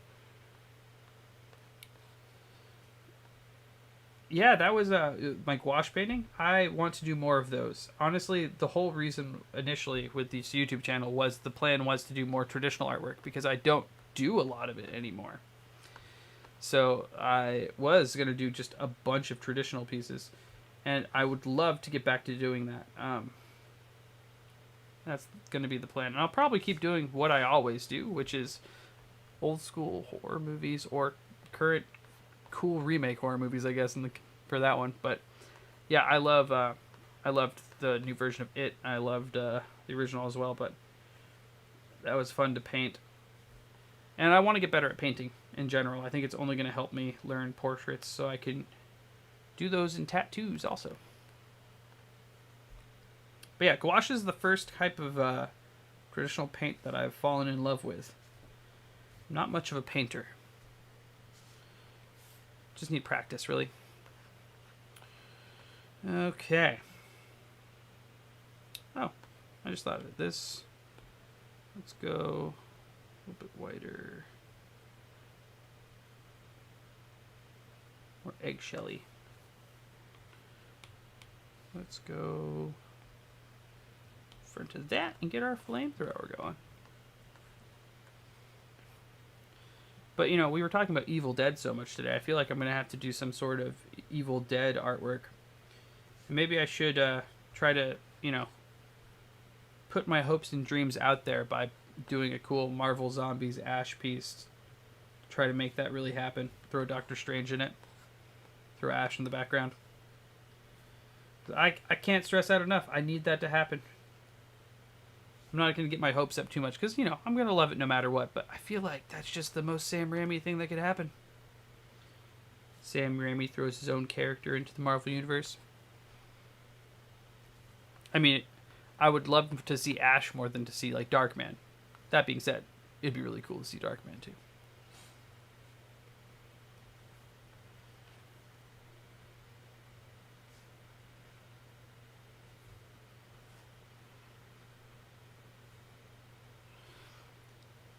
Yeah, that was my gouache painting. I want to do more of those. Honestly, the whole reason initially with this YouTube channel was the plan was to do more traditional artwork because I don't do a lot of it anymore. So I was going to do just a bunch of traditional pieces, and I would love to get back to doing that. That's going to be the plan. And I'll probably keep doing what I always do, which is old school horror movies or current cool remake horror movies, I guess, for that one. But yeah, I loved the new version of It. I loved the original as well, but that was fun to paint. And I want to get better at painting in general. I think it's only going to help me learn portraits so I can do those in tattoos also. But yeah, gouache is the first type of Traditional paint that I've fallen in love with. I'm not much of a painter. Just need practice, really. Okay. Oh, I just thought of it. This. Let's go a little bit whiter. Or eggshelly. Let's go front of that and get our flamethrower going. But, you know, we were talking about Evil Dead so much today. I feel like I'm going to have to do some sort of Evil Dead artwork. And maybe I should try to, you know, put my hopes and dreams out there by doing a cool Marvel Zombies Ash piece. Try to make that really happen. Throw Doctor Strange in it. Throw Ash in the background. I can't stress out enough. I need that to happen. I'm not going to get my hopes up too much because, you know, I'm going to love it no matter what. But I feel like that's just the most Sam Raimi thing that could happen. Sam Raimi throws his own character into the Marvel Universe. I mean, I would love to see Ash more than to see, like, Darkman. That being said, it'd be really cool to see Darkman, too.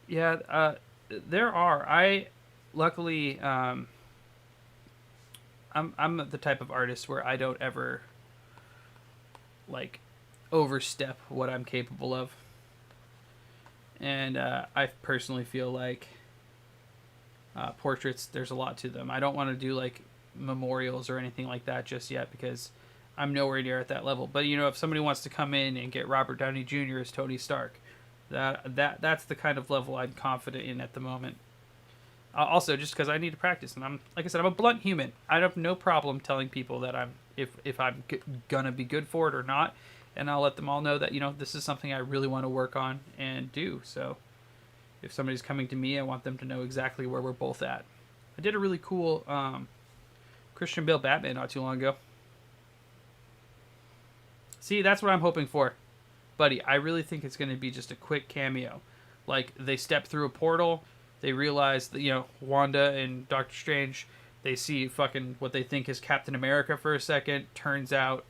Yeah, there are. Luckily, I'm the type of artist where I don't ever, like, overstep what I'm capable of. And I personally feel like portraits, there's a lot to them. I don't want to do, like, memorials or anything like that just yet because I'm nowhere near at that level. But, you know, if somebody wants to come in and get Robert Downey Jr. as Tony Stark, that's the kind of level I'm confident in at the moment. Also, just because I need to practice, and like I said, I'm a blunt human. I have no problem telling people that if I'm gonna be good for it or not, and I'll let them all know that, you know, this is something I really want to work on and do. So, if somebody's coming to me, I want them to know exactly where we're both at. I did a really cool Christian Bale Batman not too long ago. See, that's what I'm hoping for. Buddy, I really think it's going to be just a quick cameo. Like, they step through a portal, they realize that, you know, Wanda and Doctor Strange, they see fucking what they think is Captain America for a second. Turns out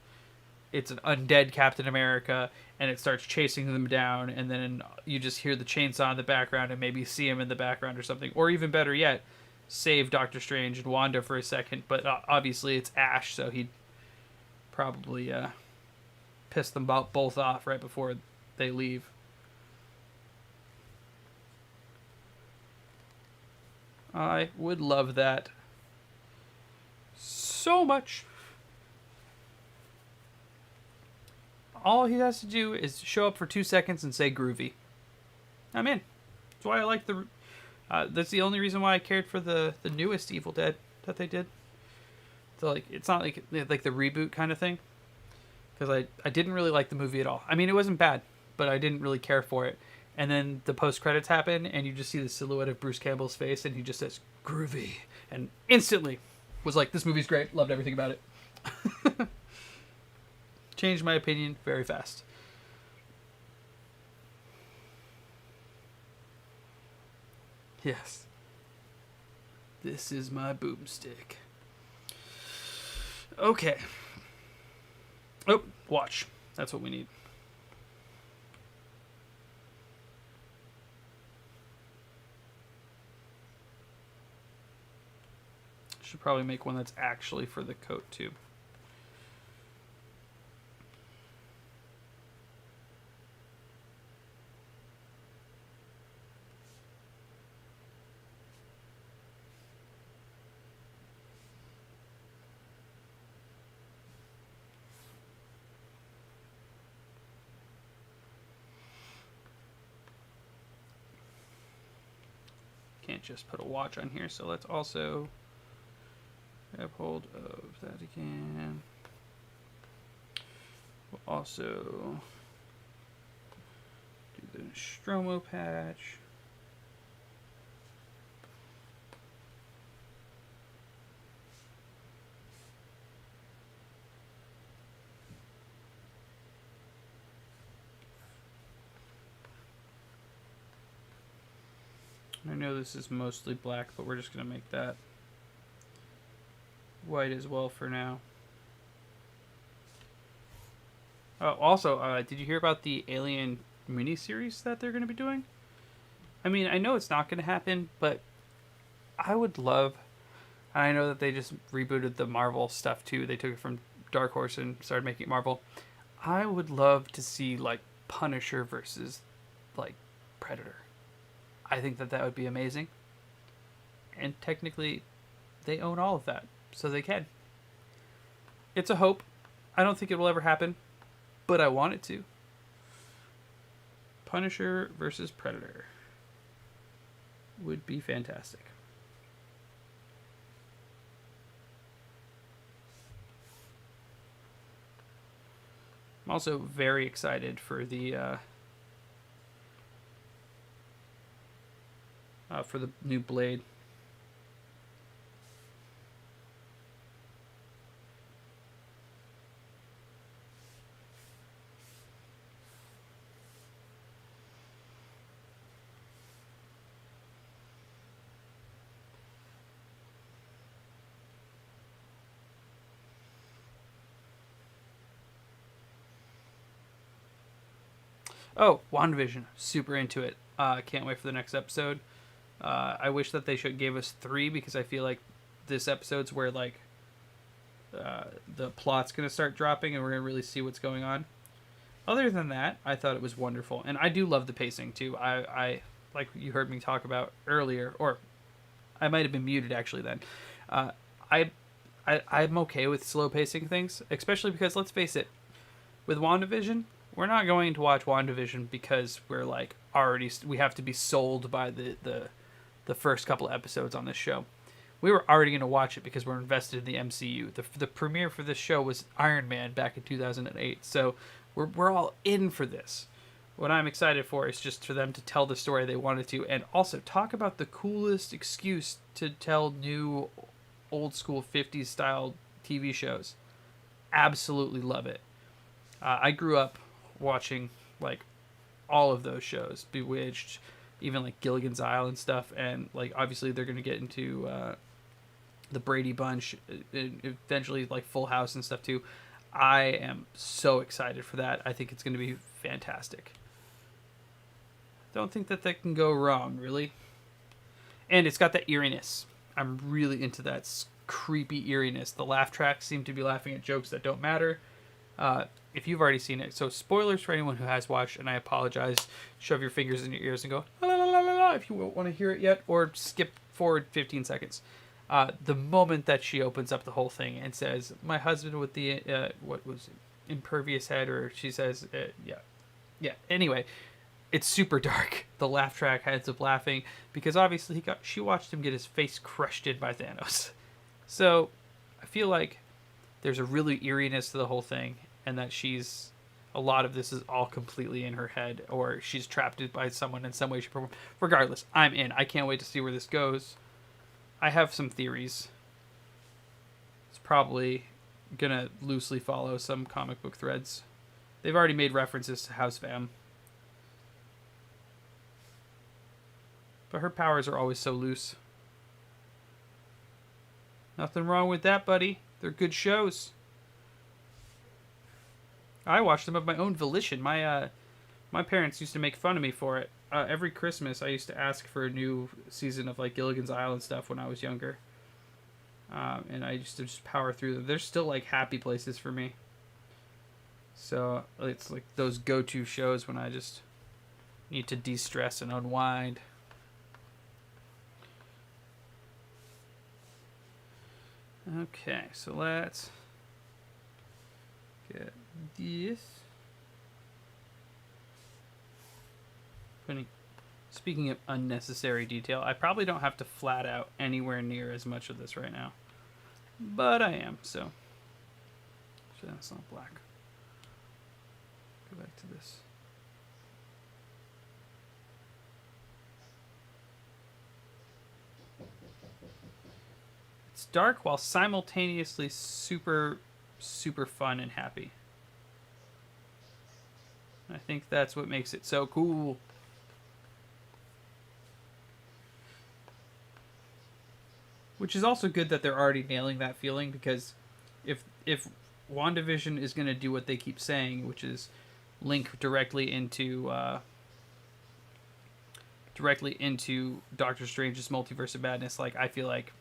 it's an undead Captain America, and it starts chasing them down, and then you just hear the chainsaw in the background and maybe see him in the background or something. Or even better yet, save Doctor Strange and Wanda for a second, but obviously it's Ash, so he'd probably piss them both off right before they leave. I would love that so much. All he has to do is show up for 2 seconds and say groovy. I'm in. That's why I like the... that's the only reason why I cared for the newest Evil Dead that they did. So, like, it's not like the reboot kind of thing. Because I didn't really like the movie at all. I mean, it wasn't bad, but I didn't really care for it. And then the post-credits happen, and you just see the silhouette of Bruce Campbell's face, and he just says, groovy. And instantly was like, this movie's great. Loved everything about it. Changed my opinion very fast. Yes. This is my boomstick. Okay. Oh, watch. That's what we need. Should probably make one that's actually for the coat too. Can't just put a watch on here, so let's also grab hold of that again. We'll also do the Nostromo patch. I know this is mostly black, but we're just going to make that white as well for now. Oh, also, did you hear about the Alien miniseries that they're going to be doing? I mean, I know it's not going to happen, but I would love. And I know that they just rebooted the Marvel stuff too. They took it from Dark Horse and started making it Marvel. I would love to see like Punisher versus like Predator. I think that would be amazing. And technically, they own all of that, so they can. It's a hope. I don't think it will ever happen, but I want it to. Punisher versus Predator would be fantastic. I'm also very excited for the new Blade. Oh, WandaVision. Super into it. Can't wait for the next episode. I wish that they should gave us 3 because I feel like this episode's where like the plot's gonna start dropping and we're gonna really see what's going on. Other than that, I thought it was wonderful, and I do love the pacing too. I like you heard me talk about earlier, or I might have been muted actually then. Uh, I, I'm okay with slow pacing things, especially because let's face it, with WandaVision, we're not going to watch WandaVision because we're like already we have to be sold by the first couple of episodes on this show. We were already going to watch it because we're invested in the MCU. The premiere for this show was Iron Man back in 2008, so we're all in for this. What I'm excited for is just for them to tell the story they wanted to, and also talk about the coolest excuse to tell new old school 50s style TV shows. Absolutely love it. I grew up watching like all of those shows, Bewitched, even like Gilligan's Island stuff, and like obviously they're gonna get into the Brady Bunch, eventually like Full House and stuff too. I am so excited for that. I think it's gonna be fantastic. Don't think that can go wrong, really. And it's got that eeriness. I'm really into that creepy eeriness. The laugh tracks seem to be laughing at jokes that don't matter. If you've already seen it, so spoilers for anyone who has watched, and I apologize. Shove your fingers in your ears and go la la la la la if you won't want to hear it yet, or skip forward 15 seconds. The moment that she opens up the whole thing and says, "My husband with the what was it, impervious head," or she says, yeah. Anyway, it's super dark. The laugh track ends up laughing because obviously she watched him get his face crushed in by Thanos. So I feel like there's a really eeriness to the whole thing, and that a lot of this is all completely in her head, or she's trapped by someone in some way, shape, or form. Regardless, I'm in. I can't wait to see where this goes. I have some theories. It's probably gonna loosely follow some comic book threads. They've already made references to House Vam. But her powers are always so loose. Nothing wrong with that, buddy. They're good shows. I watched them of my own volition. My parents used to make fun of me for it. Every Christmas, I used to ask for a new season of like Gilligan's Island stuff when I was younger, and I used to just power through them. They're still like happy places for me. So it's like those go-to shows when I just need to de-stress and unwind. Okay, so let's get this. Speaking of unnecessary detail, I probably don't have to flat out anywhere near as much of this right now, but I am. So that's not black. Go back to this. It's dark while simultaneously super, super fun and happy. I think that's what makes it so cool. Which is also good that they're already nailing that feeling, because if WandaVision is going to do what they keep saying, which is link directly into Doctor Strange's Multiverse of Madness, like I feel like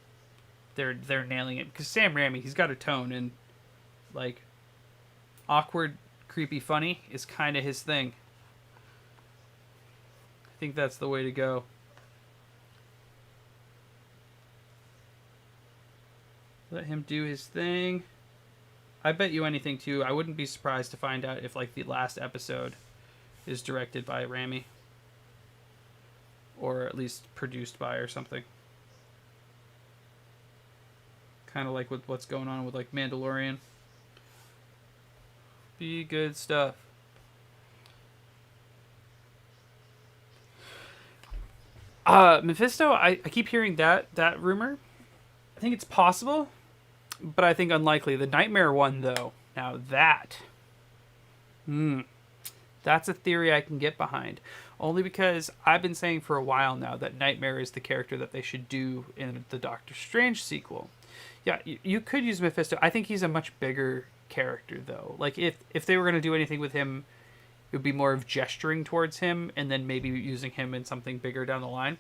they're nailing it, because Sam Raimi, he's got a tone, and like awkward, creepy, funny is kind of his thing. I think that's the way to go. Let him do his thing. I bet you anything too. I wouldn't be surprised to find out if like the last episode is directed by Raimi, or at least produced by or something. Kind of like with what's going on with like Mandalorian. Be good stuff. Mephisto, I keep hearing that rumor. I think it's possible, but I think unlikely. The Nightmare one, though, now that's a theory I can get behind. Only because I've been saying for a while now that Nightmare is the character that they should do in the Doctor Strange sequel. Yeah, you could use Mephisto. I think he's a much bigger character, though. Like, if they were going to do anything with him, it would be more of gesturing towards him and then maybe using him in something bigger down the line.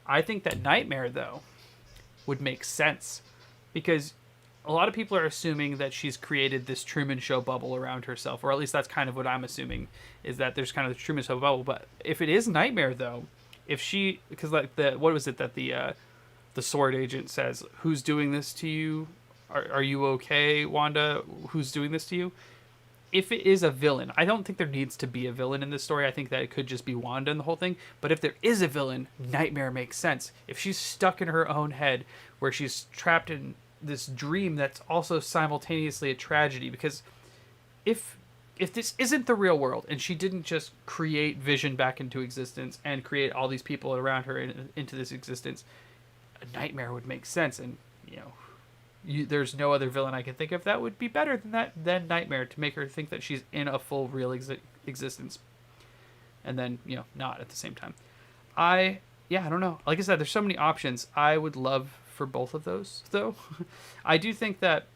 I think that Nightmare, though, would make sense, because a lot of people are assuming that she's created this Truman Show bubble around herself, or at least that's kind of what I'm assuming, is that there's kind of the Truman Show bubble. But if it is Nightmare, though, if she, because like what was it that the sword agent says, who's doing this to you? Are you okay, Wanda? Who's doing this to you? If it is a villain, I don't think there needs to be a villain in this story. I think that it could just be Wanda in the whole thing. But if there is a villain, Nightmare makes sense. If she's stuck in her own head, where she's trapped in this dream that's also simultaneously a tragedy, because if this isn't the real world and she didn't just create Vision back into existence and create all these people around her into this existence, a Nightmare would make sense. And there's no other villain I can think of that would be better than Nightmare, to make her think that she's in a full real existence, and then not at the same time. I don't know. Like I said, there's so many options. I would love for both of those, though. I do think that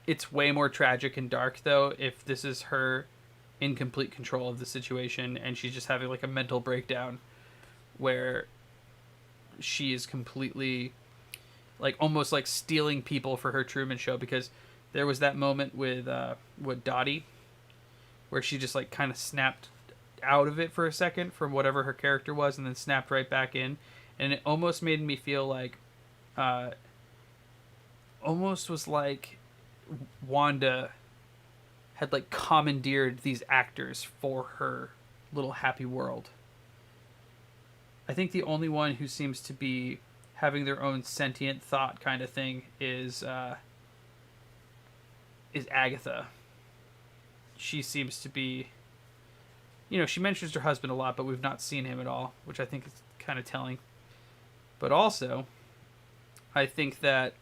it's way more tragic and dark, though, if this is her in complete control of the situation and she's just having like a mental breakdown where she is completely like almost like stealing people for her Truman Show, because there was that moment with Dottie where she just like kind of snapped out of it for a second from whatever her character was and then snapped right back in, and it almost made me feel like almost was like Wanda had like commandeered these actors for her little happy world. I think the only one who seems to be having their own sentient thought kind of thing is Agatha. She seems to be, she mentions her husband a lot, but we've not seen him at all, which I think is kind of telling. But also, I think that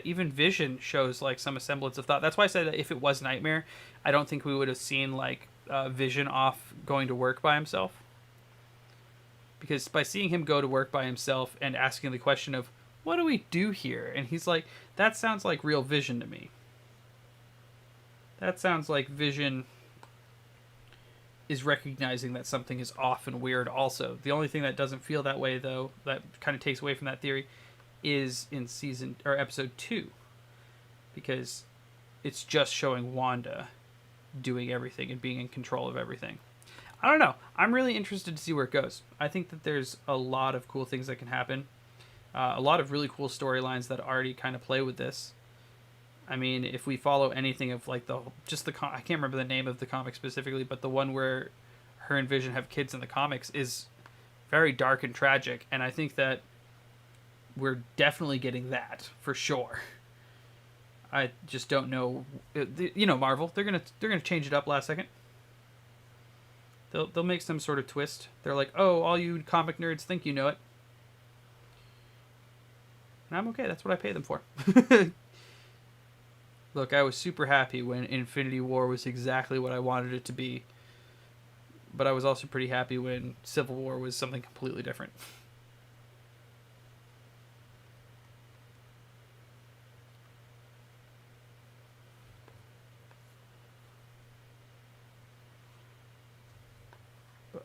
even Vision shows like some semblance of thought. That's why I said that if it was Nightmare, I don't think we would have seen like Vision off going to work by himself. Because by seeing him go to work by himself and asking the question of, what do we do here? And he's like, that sounds like real Vision to me. That sounds like Vision is recognizing that something is off and weird also. The only thing that doesn't feel that way, though, that kind of takes away from that theory, is in episode 2. Because it's just showing Wanda doing everything and being in control of everything. I don't know. I'm really interested to see where it goes. I think that there's a lot of cool things that can happen. A lot of really cool storylines that already kind of play with this. I mean, if we follow anything of like I can't remember the name of the comic specifically, but the one where her and Vision have kids in the comics is very dark and tragic, and I think that we're definitely getting that for sure. I just don't know. Marvel, they're gonna change it up last second. They'll make some sort of twist. They're like, oh, all you comic nerds think you know it. And I'm okay. That's what I pay them for. Look, I was super happy when Infinity War was exactly what I wanted it to be. But I was also pretty happy when Civil War was something completely different.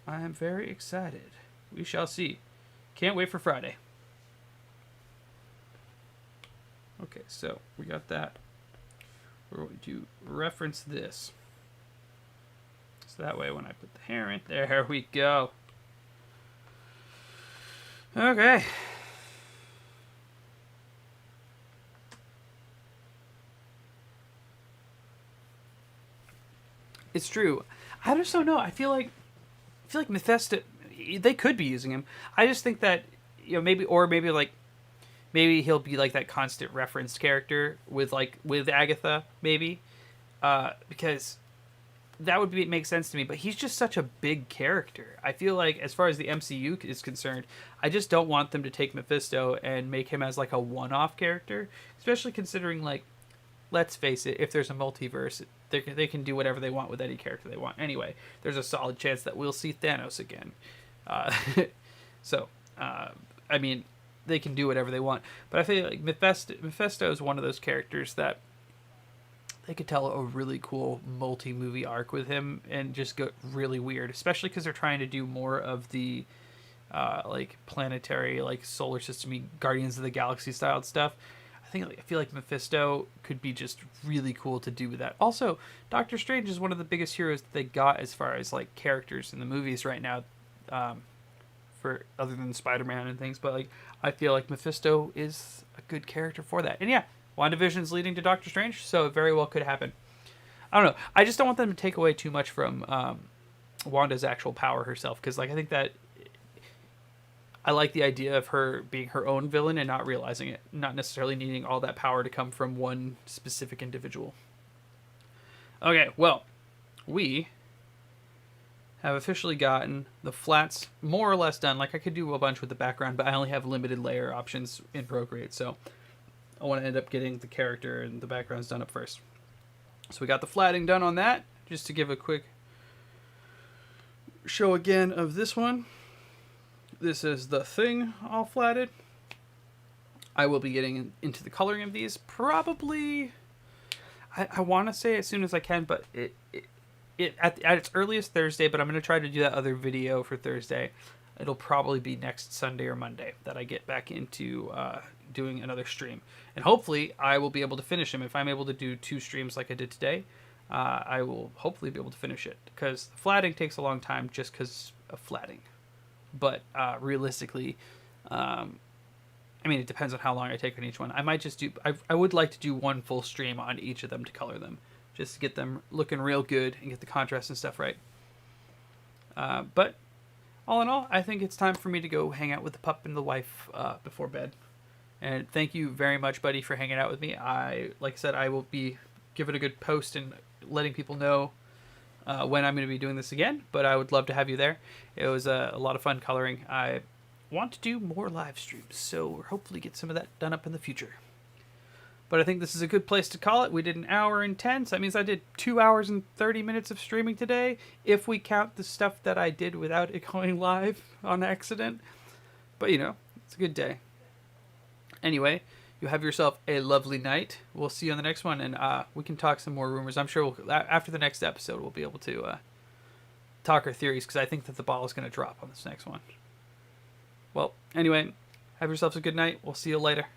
I am very excited. We shall see. Can't wait for Friday. Okay, so we got that. We're going to reference this. So that way when I put the hair in, there we go. Okay. It's true. I just don't know. I feel like Mephisto. They could be using him. I just think that maybe maybe he'll be like that constant reference character with Agatha maybe, because that would make sense to me. But he's just such a big character. I feel like as far as the MCU is concerned, I just don't want them to take Mephisto and make him as like a one-off character, especially considering let's face it, if there's a multiverse, they can do whatever they want with any character they want. Anyway, there's a solid chance that we'll see Thanos again. I mean, they can do whatever they want. But I feel like Mephisto is one of those characters that they could tell a really cool multi-movie arc with him and just go really weird, especially because they're trying to do more of the planetary, solar system-y Guardians of the Galaxy style stuff. I feel like Mephisto could be just really cool to do with that. Also, Doctor Strange is one of the biggest heroes that they got as far as characters in the movies right now, for other than Spider-Man and things. But I feel like Mephisto is a good character for that. And yeah, WandaVision's leading to Doctor Strange, so it very well could happen. I don't know. I just don't want them to take away too much from Wanda's actual power herself, because I think that I like the idea of her being her own villain and not realizing it, not necessarily needing all that power to come from one specific individual. Okay, well, we have officially gotten the flats more or less done. I could do a bunch with the background, but I only have limited layer options in Procreate, so I want to end up getting the character and the backgrounds done up first. So we got the flatting done on that. Just to give a quick show again of this one. This is the Thing all flatted. I will be getting into the coloring of these probably, I want to say as soon as I can, but it at its earliest Thursday, but I'm going to try to do that other video for Thursday. It'll probably be next Sunday or Monday that I get back into doing another stream. And hopefully I will be able to finish them. If I'm able to do 2 streams like I did today, I will hopefully be able to finish it. Because the flatting takes a long time just because of flatting. But realistically, it depends on how long I take on each one. I might just do, I would like to do one full stream on each of them to color them, just to get them looking real good and get the contrast and stuff right. But all in all, I think it's time for me to go hang out with the pup and the wife before bed. And thank you very much, buddy, for hanging out with me. Like I said, I will be giving a good post and letting people know when I'm going to be doing this again, but I would love to have you there. It was a lot of fun coloring. I want to do more live streams, so we'll hopefully get some of that done up in the future. But I think this is a good place to call it. We did 1 hour and 10, so that means I did 2 hours and 30 minutes of streaming today, if we count the stuff that I did without it going live on accident. But, it's a good day. Anyway, you have yourself a lovely night. We'll see you on the next one, and we can talk some more rumors. I'm sure after the next episode, we'll be able to talk our theories, because I think that the ball is going to drop on this next one. Well, anyway, have yourselves a good night. We'll see you later.